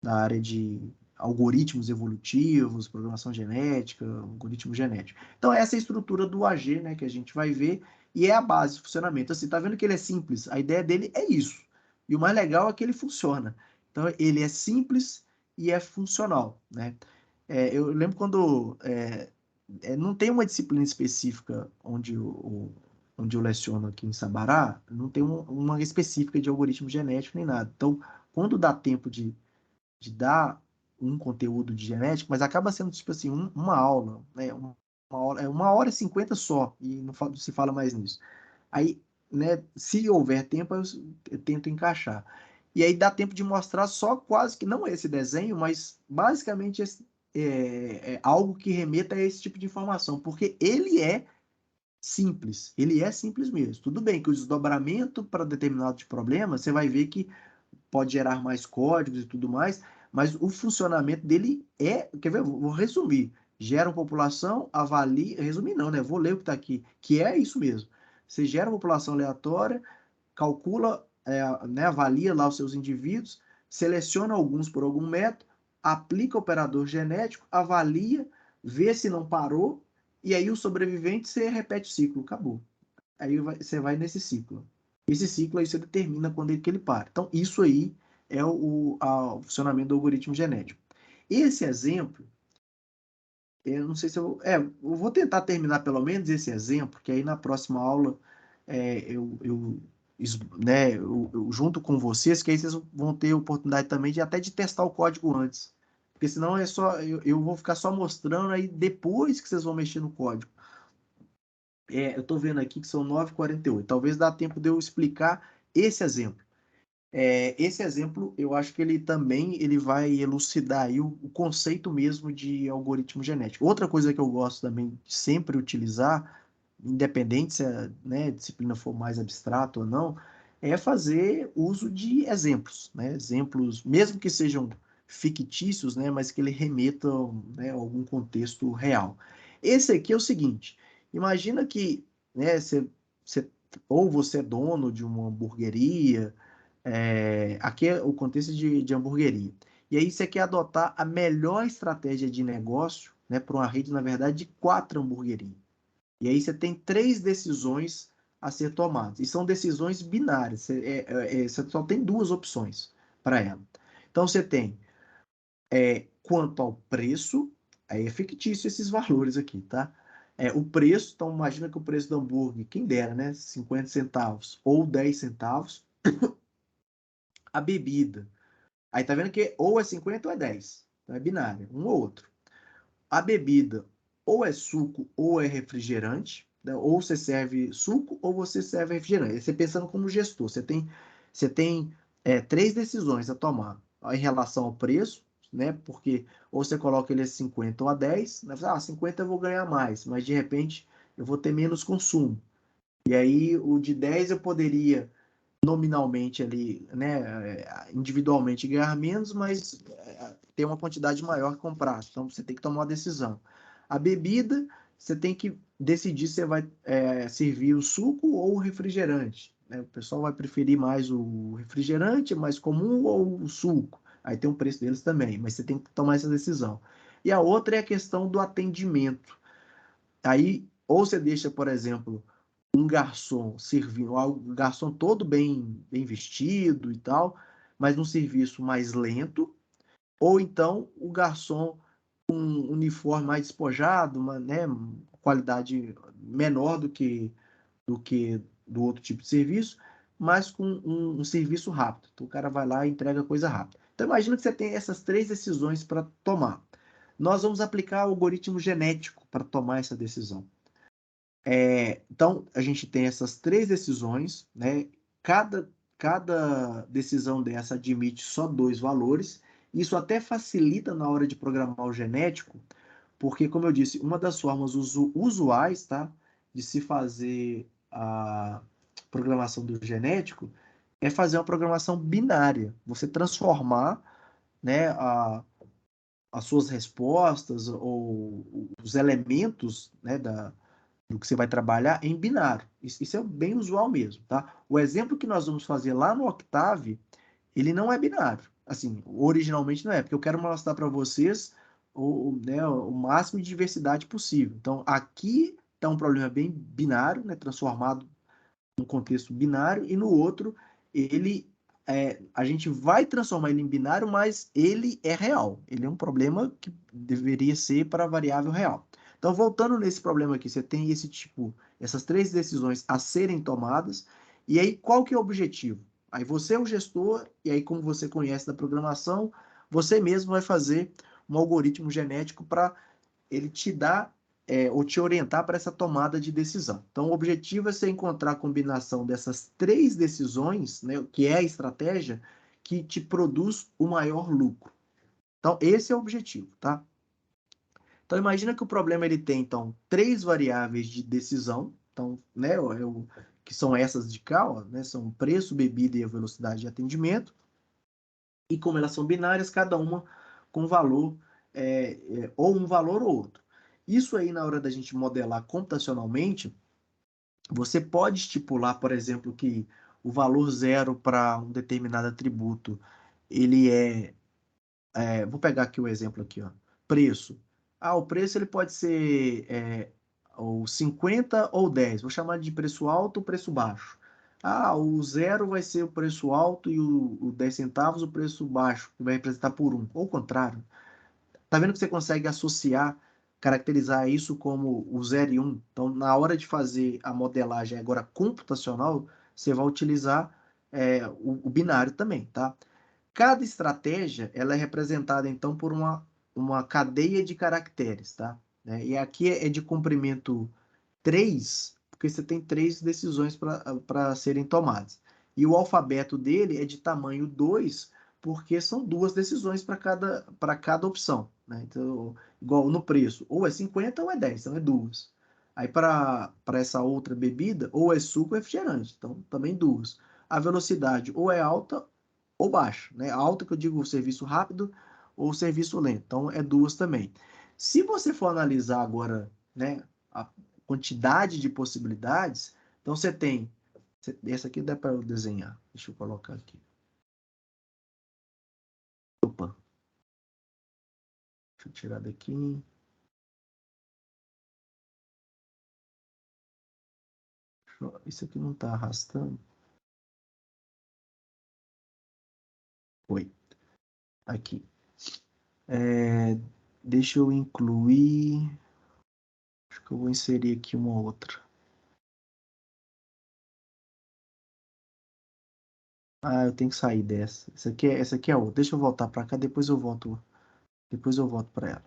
área de algoritmos evolutivos, programação genética, algoritmo genético. Então, essa é a estrutura do AG, né, que a gente vai ver, e é a base de funcionamento. Assim, tá vendo que ele é simples? A ideia dele é isso. E o mais legal é que ele funciona. Então, ele é simples e é funcional, né? Eu lembro quando não tem uma disciplina específica onde eu leciono aqui em Sabará, não tem uma específica de algoritmo genético nem nada. Então, quando dá tempo de dar um conteúdo de genética, mas acaba sendo tipo assim, uma aula, né? Uma hora, 1h50 só, e não se fala mais nisso. Aí, né, se houver tempo, eu tento encaixar. E aí dá tempo de mostrar só quase que, não esse desenho, mas basicamente é algo que remeta a esse tipo de informação, porque ele é simples mesmo. Tudo bem que o desdobramento para determinado problema, você vai ver que pode gerar mais códigos e tudo mais, mas o funcionamento dele quer ver? Vou resumir. Gera uma população, avalia, resumir não, né? Vou ler o que está aqui, que é isso mesmo. Você gera uma população aleatória, calcula, né, avalia lá os seus indivíduos, seleciona alguns por algum método, aplica o operador genético, avalia, vê se não parou, e aí o sobrevivente você repete o ciclo, acabou. Aí você vai nesse ciclo. Esse ciclo aí você determina quando que ele para. Então, isso aí é o funcionamento do algoritmo genético. Esse exemplo, eu não sei se eu vou tentar terminar pelo menos esse exemplo, que aí na próxima aula né, eu junto com vocês, que aí vocês vão ter oportunidade também de até de testar o código antes. Porque senão eu vou ficar só mostrando aí depois que vocês vão mexer no código. Eu estou vendo aqui que são 9h48. Talvez dá tempo de eu explicar esse exemplo. Esse exemplo, eu acho que ele também ele vai elucidar aí o conceito mesmo de algoritmo genético. Outra coisa que eu gosto também de sempre utilizar, independente se a, né, disciplina for mais abstrata ou não, é fazer uso de exemplos, né? Exemplos, mesmo que sejam fictícios, né, mas que ele remetam, né, a algum contexto real. Esse aqui é o seguinte: imagina que, né, ou você é dono de uma hamburgueria, aqui é o contexto de hamburgueria. E aí você quer adotar a melhor estratégia de negócio, né, para uma rede, na verdade, de 4 hamburguerias. E aí você tem 3 decisões a ser tomadas. E são decisões binárias. Você só tem 2 opções para ela. Então você tem quanto ao preço, aí é fictício esses valores aqui, tá? O preço, então imagina que o preço do hambúrguer, quem dera, né? 50 centavos ou 10 centavos. A bebida. Aí tá vendo que ou é 50 ou é 10. Então é binário, um ou outro. A bebida ou é suco ou é refrigerante, né? Ou você serve suco ou você serve refrigerante. Aí você pensando como gestor, você tem 3 decisões a tomar em relação ao preço, né? Porque ou você coloca ele a 50 ou a 10, né? 50 eu vou ganhar mais, mas de repente eu vou ter menos consumo. E aí o de 10 eu poderia nominalmente ali, né, individualmente ganhar menos, mas ter uma quantidade maior que comprar. Então você tem que tomar uma decisão. A bebida, você tem que decidir se você vai servir o suco ou o refrigerante. Né? O pessoal vai preferir mais o refrigerante, mais comum, ou o suco. Aí tem o preço deles também, mas você tem que tomar essa decisão. E a outra é a questão do atendimento. Aí, ou você deixa, por exemplo, um garçom servindo, um garçom todo bem vestido e tal, mas num serviço mais lento, ou então o garçom um uniforme mais despojado, uma, né, qualidade menor do que do outro tipo de serviço, mas com um serviço rápido. Então, o cara vai lá e entrega coisa rápida. Então, imagina que você tem essas três decisões para tomar. Nós vamos aplicar o algoritmo genético para tomar essa decisão. Então, a gente tem essas três decisões, né? Cada decisão dessa admite só dois valores. Isso até facilita na hora de programar o genético, porque, como eu disse, uma das formas usuais, tá, de se fazer a programação do genético é fazer uma programação binária. Você transformar, né, as suas respostas ou os elementos, né, do que você vai trabalhar em binário. Isso é bem usual mesmo, tá? O exemplo que nós vamos fazer lá no Octave, ele não é binário. Assim, originalmente não é, porque eu quero mostrar para vocês né, o máximo de diversidade possível. Então, aqui está um problema bem binário, né, transformado num contexto binário, e no outro, a gente vai transformar ele em binário, mas ele é real. Ele é um problema que deveria ser para a variável real. Então, voltando nesse problema aqui, você tem essas três decisões a serem tomadas, e aí qual que é o objetivo? Aí você é o gestor, e aí como você conhece da programação, você mesmo vai fazer um algoritmo genético para ele te dar ou te orientar para essa tomada de decisão. Então, o objetivo é você encontrar a combinação dessas três decisões, né, que é a estratégia, que te produz o maior lucro. Então, esse é o objetivo, tá? Então, imagina que o problema ele tem, então, três variáveis de decisão, então, né, que são essas de cá, ó, né, são o preço, bebida e a velocidade de atendimento, e como elas são binárias, cada uma com valor, ou um valor ou outro. Isso aí, na hora da gente modelar computacionalmente, você pode estipular, por exemplo, que o valor zero para um determinado atributo, ele vou pegar aqui o exemplo aqui, ó, preço. O preço ele pode ser ou 50 ou 10. Vou chamar de preço alto ou preço baixo. O zero vai ser o preço alto e o 10 centavos o preço baixo, que vai representar por 1. Ou o contrário. Tá vendo que você consegue associar, caracterizar isso como o 0 e 1? Então, na hora de fazer a modelagem agora computacional, você vai utilizar o binário também, tá? Cada estratégia ela é representada então por uma cadeia de caracteres, tá? E aqui é de comprimento 3, porque você tem três decisões para serem tomadas. E o alfabeto dele é de tamanho 2, porque são duas decisões para cada opção, né? Então, igual no preço, ou é 50 ou é 10, então é duas. Aí para essa outra bebida, ou é suco ou é refrigerante, então também duas. A velocidade ou é alta ou baixa, né? Alta que eu digo serviço rápido ou serviço lento, então é duas também. Se você for analisar agora, né, a quantidade de possibilidades, então você tem, essa aqui dá para eu desenhar, deixa eu colocar aqui. Opa, deixa eu tirar daqui. Isso aqui não está arrastando. Oi, aqui. Deixa eu incluir. Acho que eu vou inserir aqui uma outra. Eu tenho que sair dessa. Essa aqui é outra. Deixa eu voltar para cá, depois eu volto. Depois eu volto para ela.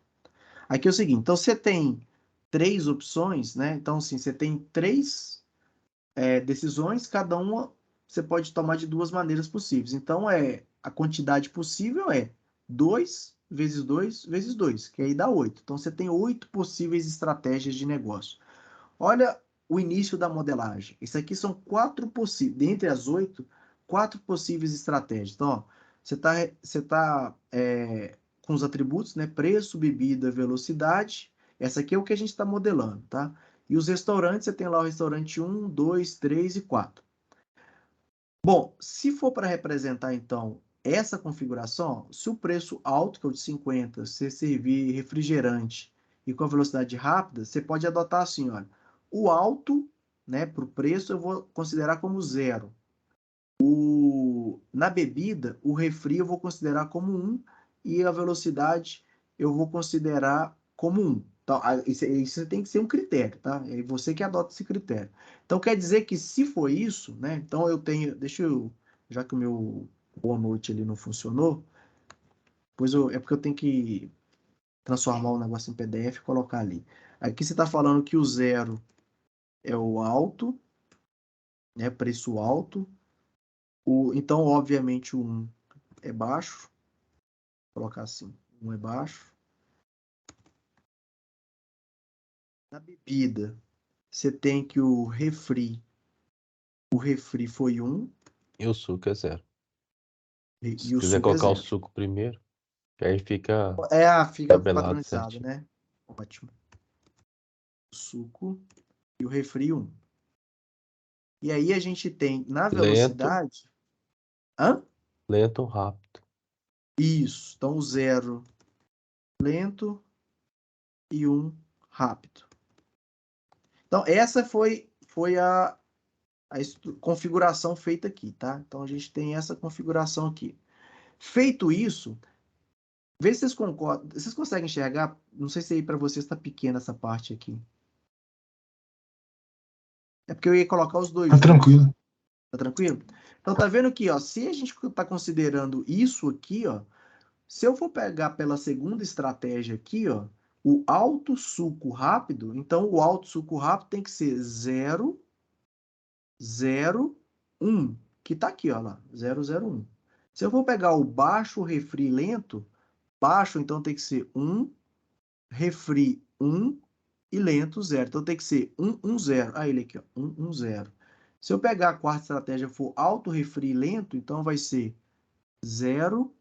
Aqui é o seguinte, então você tem três opções, né? Então, assim, você tem três decisões, cada uma você pode tomar de duas maneiras possíveis. Então, a quantidade possível é 2 vezes 2 vezes 2, que aí dá 8. Então, você tem 8 possíveis estratégias de negócio. Olha o início da modelagem. Isso aqui são quatro possíveis, dentre as 8, quatro possíveis estratégias. Então, ó, você tá com os atributos, né? Preço, bebida, velocidade. Essa aqui é o que a gente está modelando, tá? E os restaurantes, você tem lá o restaurante 1, 2, 3 e 4. Bom, se for para representar, então, essa configuração, se o preço alto, que é o de 50, você servir refrigerante e com a velocidade rápida, você pode adotar assim, olha, o alto, né, para o preço, eu vou considerar como zero. Na bebida, o refri eu vou considerar como 1 e a velocidade eu vou considerar como 1. Então, isso tem que ser um critério, tá? É você que adota esse critério. Então, quer dizer que se for isso, né? Então, eu tenho... Deixa eu... Já que o meu boa noite ali não funcionou, é porque eu tenho que transformar o negócio em PDF e colocar ali. Aqui você está falando que o 0 é o alto, né? Preço alto. Então, obviamente, o 1 é baixo. Vou colocar assim, 1 é baixo. Na bebida, você tem que o refri foi 1 E o suco é 0. Se e o quiser suco é colocar o 0. suco primeiro, que aí fica Fica tabelado padronizado, certinho. né? Ótimo. O suco e o refri 1. E aí a gente tem na Lento, velocidade... Hã? lento, rápido. Isso. Então, o 0 lento e 1 rápido. Então, essa foi a configuração feita aqui, tá? Então, a gente tem essa configuração aqui. Feito isso, vê se vocês concordam. Vocês conseguem enxergar? Não sei se aí para vocês está pequena essa parte aqui. É porque eu ia colocar os dois Tá juntos. tranquilo. Tá tranquilo? Então, tá vendo aqui, ó? Se a gente está considerando isso aqui, ó, se eu for pegar pela segunda estratégia aqui, ó, o alto suco rápido, então o alto suco rápido tem que ser 0, 0, 1, que tá aqui, ó lá, 0, 0, 1. Se eu for pegar o baixo refri lento, baixo então tem que ser 1, refri 1 e lento 0. Então tem que ser 1, 1, 0. Aí ele aqui, ó, 1, 1, 0. Se eu pegar a quarta estratégia for alto refri lento, então vai ser 0,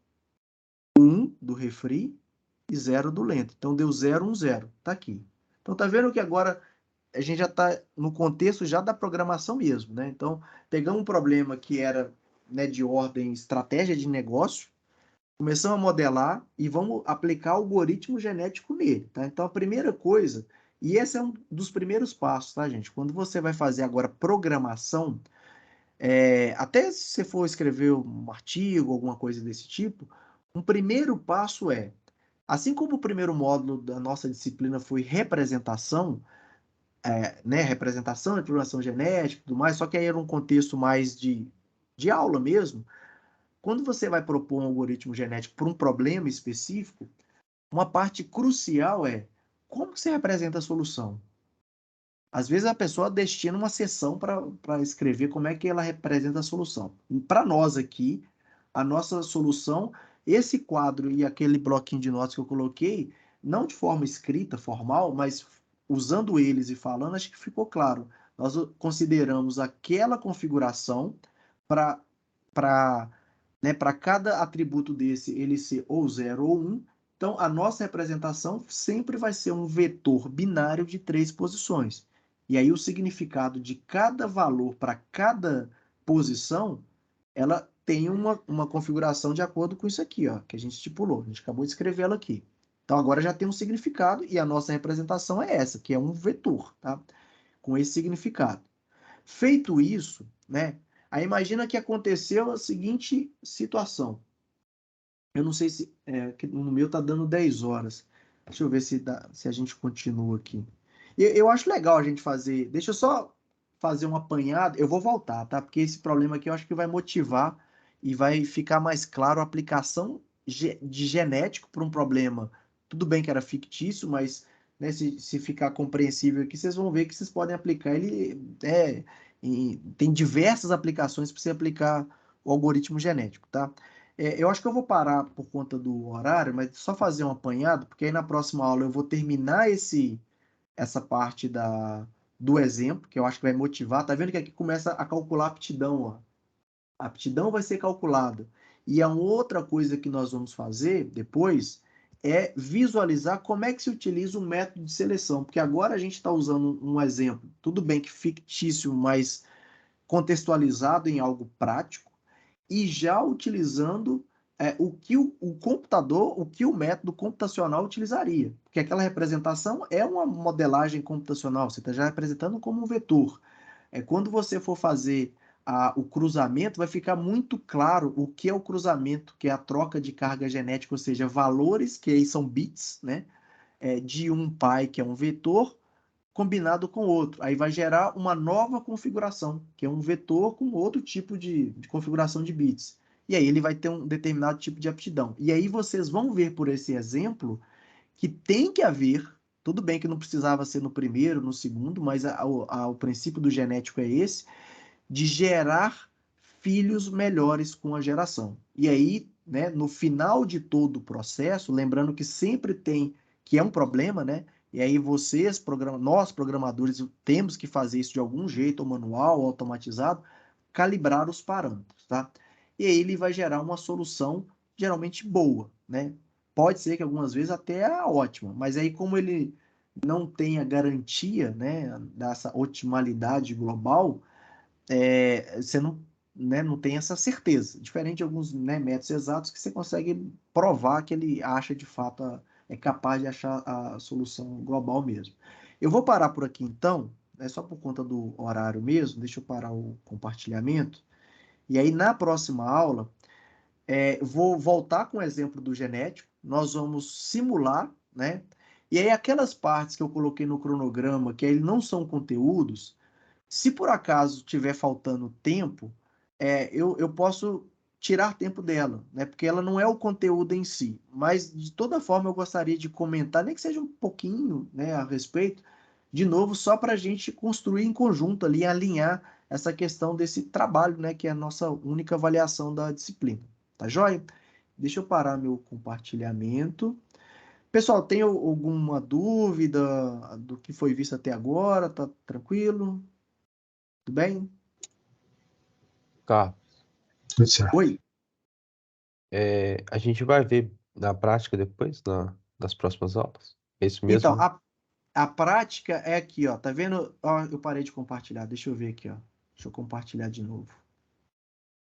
1 do refri e 0 do lento. Então deu 0, 1, 0. Tá aqui. Então tá vendo que agora a gente já está no contexto já da programação mesmo, né? Então, pegamos um problema que era, né, de ordem estratégia de negócio, começamos a modelar e vamos aplicar algoritmo genético nele, tá? Então, a primeira coisa, e esse é um dos primeiros passos, tá, gente? Quando você vai fazer agora programação, até se você for escrever um artigo, alguma coisa desse tipo, um primeiro passo é, assim como o primeiro módulo da nossa disciplina foi representação, né, representação de programação genética e tudo mais, só que aí era um contexto mais de aula mesmo. Quando você vai propor um algoritmo genético para um problema específico, uma parte crucial é como você representa a solução. Às vezes a pessoa destina uma sessão para escrever como é que ela representa a solução. Para nós aqui, a nossa solução, esse quadro e aquele bloquinho de notas que eu coloquei, não de forma escrita, formal, mas usando eles e falando, acho que ficou claro. Nós consideramos aquela configuração para né, para cada atributo desse ele ser ou 0 ou 1. Então, a nossa representação sempre vai ser um vetor binário de 3 posições. E aí o significado de cada valor para cada posição, ela tem uma configuração de acordo com isso aqui, ó, que a gente estipulou. A gente acabou de escrever ela aqui. Então agora já tem um significado e a nossa representação é essa, que é um vetor, tá? Com esse significado. Feito isso, né? Aí imagina que aconteceu a seguinte situação. Eu não sei se no meu tá dando 10 horas. Deixa eu ver se a gente continua aqui. Eu acho legal a gente fazer. Deixa eu só fazer um apanhado. Eu vou voltar, tá? Porque esse problema aqui eu acho que vai motivar e vai ficar mais claro a aplicação de genético para um problema. Tudo bem que era fictício, mas né, se ficar compreensível aqui, vocês vão ver que vocês podem aplicar ele. Tem diversas aplicações para você aplicar o algoritmo genético, tá? Eu acho que eu vou parar por conta do horário, mas só fazer um apanhado, porque aí na próxima aula eu vou terminar essa parte do exemplo, que eu acho que vai motivar. Tá vendo que aqui começa a calcular a aptidão, ó. A aptidão vai ser calculada. E a outra coisa que nós vamos fazer depois é visualizar como é que se utiliza o método de seleção, porque agora a gente está usando um exemplo, tudo bem que fictício, mas contextualizado em algo prático, e já utilizando o que o computador, o que o método computacional utilizaria. Porque aquela representação é uma modelagem computacional, você está já representando como um vetor. Quando você for fazer o cruzamento, vai ficar muito claro o que é o cruzamento, que é a troca de carga genética, ou seja, valores, que aí são bits, né? De um pai, que é um vetor, combinado com outro. Aí vai gerar uma nova configuração, que é um vetor com outro tipo de configuração de bits. E aí ele vai ter um determinado tipo de aptidão. E aí vocês vão ver por esse exemplo que tem que haver, tudo bem que não precisava ser no primeiro, no segundo, mas o princípio do genético é esse, de gerar filhos melhores com a geração. E aí, né, no final de todo o processo, lembrando que sempre tem, que é um problema, né? E aí nós programadores temos que fazer isso de algum jeito, ou manual, ou automatizado, calibrar os parâmetros, tá? E aí ele vai gerar uma solução geralmente boa, né? Pode ser que algumas vezes até é ótima, mas aí como ele não tem a garantia, né, dessa otimalidade global, você não, né, não tem essa certeza. Diferente de alguns, né, métodos exatos que você consegue provar que ele acha de fato, é capaz de achar a solução global mesmo. Eu vou parar por aqui então, é só por conta do horário mesmo, deixa eu parar o compartilhamento. E aí na próxima aula, vou voltar com o exemplo do genético, nós vamos simular, né? E aí aquelas partes que eu coloquei no cronograma, que aí não são conteúdos, se por acaso estiver faltando tempo, eu posso tirar tempo dela, né? Porque ela não é o conteúdo em si. Mas, de toda forma, eu gostaria de comentar, nem que seja um pouquinho, né, a respeito, de novo, só para a gente construir em conjunto ali, alinhar essa questão desse trabalho, né, que é a nossa única avaliação da disciplina. Tá joia? Deixa eu parar meu compartilhamento. Pessoal, tem alguma dúvida do que foi visto até agora? Tá tranquilo? Tudo bem? Carlos, Tudo certo. Oi. a gente vai ver na prática depois, das próximas aulas. É isso Então, mesmo, né? a prática é aqui, ó. Tá vendo? Ó, eu parei de compartilhar. Deixa eu ver aqui, ó. Deixa eu compartilhar de novo.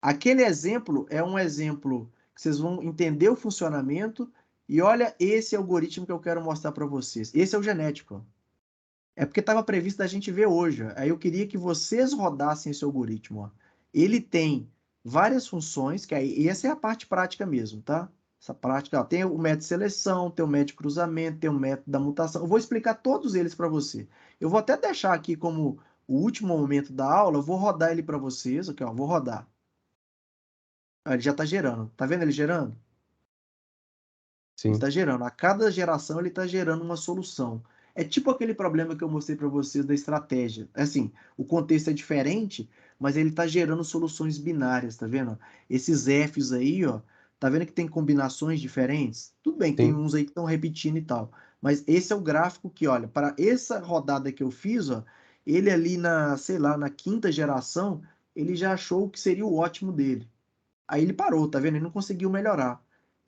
Aquele exemplo é um exemplo que vocês vão entender o funcionamento e olha esse algoritmo que eu quero mostrar para vocês. Esse é o genético, ó. É porque estava previsto da gente ver hoje, ó. Aí eu queria que vocês rodassem esse algoritmo, ó. Ele tem várias funções, que aí essa é a parte prática mesmo, tá? Essa prática, ó, tem o método de seleção, tem o método de cruzamento, tem o método da mutação. Eu vou explicar todos eles para você. Eu vou até deixar aqui como o último momento da aula, eu vou rodar ele para vocês, aqui, ó, vou rodar. Ah, ele já está gerando. Tá vendo ele gerando? Ele Sim. está gerando. A cada geração ele está gerando uma solução. É tipo aquele problema que eu mostrei para vocês da estratégia. Assim, o contexto é diferente, mas ele está gerando soluções binárias, tá vendo? Esses Fs aí, ó, tá vendo que tem combinações diferentes? Tudo bem, tem Sim. uns aí que estão repetindo e tal. Mas esse é o gráfico que, olha, para essa rodada que eu fiz, ó, ele ali na, sei lá, na quinta geração, ele já achou o que seria o ótimo dele. Aí ele parou, tá vendo? Ele não conseguiu melhorar.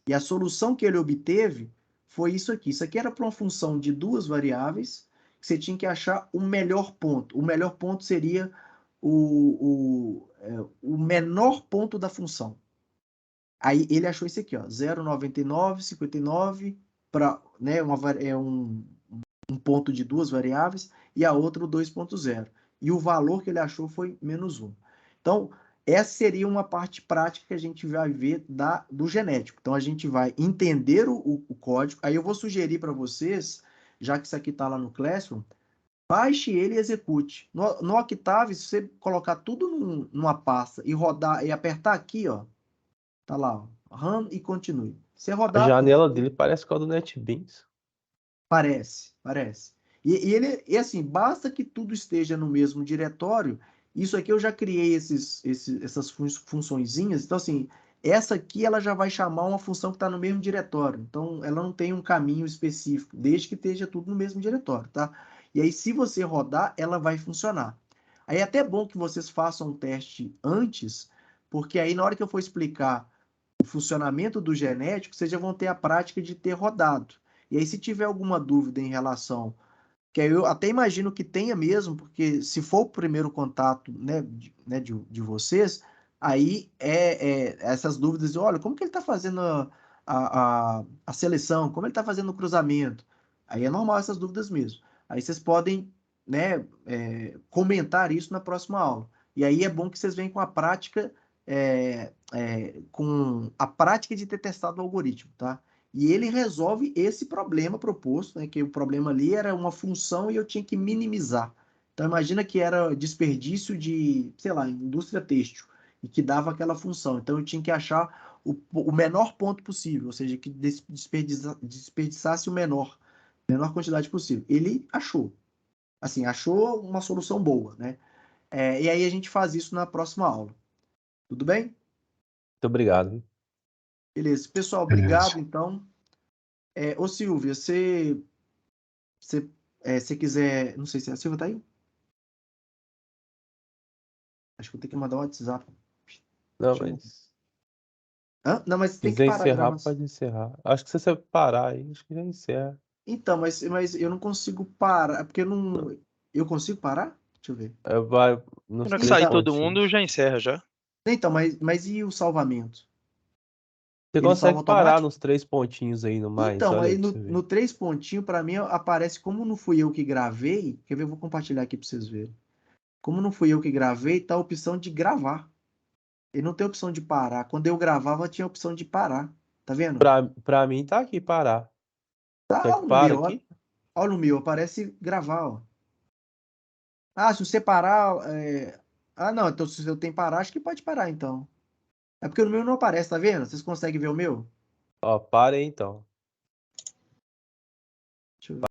E a solução que ele obteve foi isso aqui. Isso aqui era para uma função de duas variáveis, que você tinha que achar o melhor ponto. O melhor ponto seria o menor ponto da função. Aí ele achou esse aqui, ó, 0,9959 para, né, um ponto de duas variáveis e a outra o 2,0. E o valor que ele achou foi -1. Então, essa seria uma parte prática que a gente vai ver do genético. Então, a gente vai entender o código. Aí eu vou sugerir para vocês, já que isso aqui está lá no Classroom, baixe ele e execute. No Octave, se você colocar tudo numa pasta e rodar e apertar aqui, ó, tá lá, ó, run e continue. Você A rodar, janela dele parece com a do NetBeans. parece, parece. E assim, basta que tudo esteja no mesmo diretório. Isso aqui eu já criei essas funçõezinhas. Então, assim, essa aqui ela já vai chamar uma função que está no mesmo diretório. Então, ela não tem um caminho específico, desde que esteja tudo no mesmo diretório, tá? E aí, se você rodar, ela vai funcionar. Aí é até bom que vocês façam um teste antes, porque aí na hora que eu for explicar o funcionamento do genético, vocês já vão ter a prática de ter rodado. E aí, se tiver alguma dúvida em relação, que aí eu até imagino que tenha mesmo, porque se for o primeiro contato, né, de vocês, aí essas dúvidas, olha, como que ele está fazendo a seleção, como ele está fazendo o cruzamento? Aí é normal essas dúvidas mesmo. Aí vocês podem, né, comentar isso na próxima aula. E aí é bom que vocês venham com a prática, com a prática de ter testado o algoritmo, tá? E ele resolve esse problema proposto, né? Que o problema ali era uma função e eu tinha que minimizar. Então imagina que era desperdício de, sei lá, indústria têxtil, e que dava aquela função. Então eu tinha que achar o menor ponto possível, ou seja, que desperdiçasse menor quantidade possível. Ele achou. Assim, achou uma solução boa, né? E aí a gente faz isso na próxima aula. Tudo bem? Muito obrigado. Beleza. Pessoal, Beleza. obrigado, então. Ô, Silvia, você quiser... Não sei se a Silvia tá aí. Acho que vou ter que mandar um WhatsApp. Não, Deixa eu... mas Hã? Não, mas se tem que quiser parar a encerrar, gravação. pode encerrar. Acho que se você parar aí, acho que já encerra. Então, mas eu não consigo parar, porque eu não... Eu consigo parar? Deixa eu ver. Vai nos Quando que três sair Então, todo mundo, pontinhos. já encerra já. mas e o salvamento? Você Ele salva consegue parar automático? nos três pontinhos aí no mais, Então, olha aí aí pra no, você ver. no três pontinhos, para mim, aparece como não fui eu que gravei. Quer ver? Eu vou compartilhar aqui para vocês verem. Como não fui eu que gravei, tá a opção de gravar. Ele não tem opção de parar. Quando eu gravava, tinha a opção de parar. Tá vendo? Pra mim tá aqui parar. Quer Tá que no para meu, ó. aqui? Olha no meu, aparece gravar, ó. Ah, se você parar. Ah, não, então se eu tenho que parar, acho que pode parar, então. É porque no meu não aparece, tá vendo? Vocês conseguem ver o meu? Ó, para aí então. Deixa eu ver.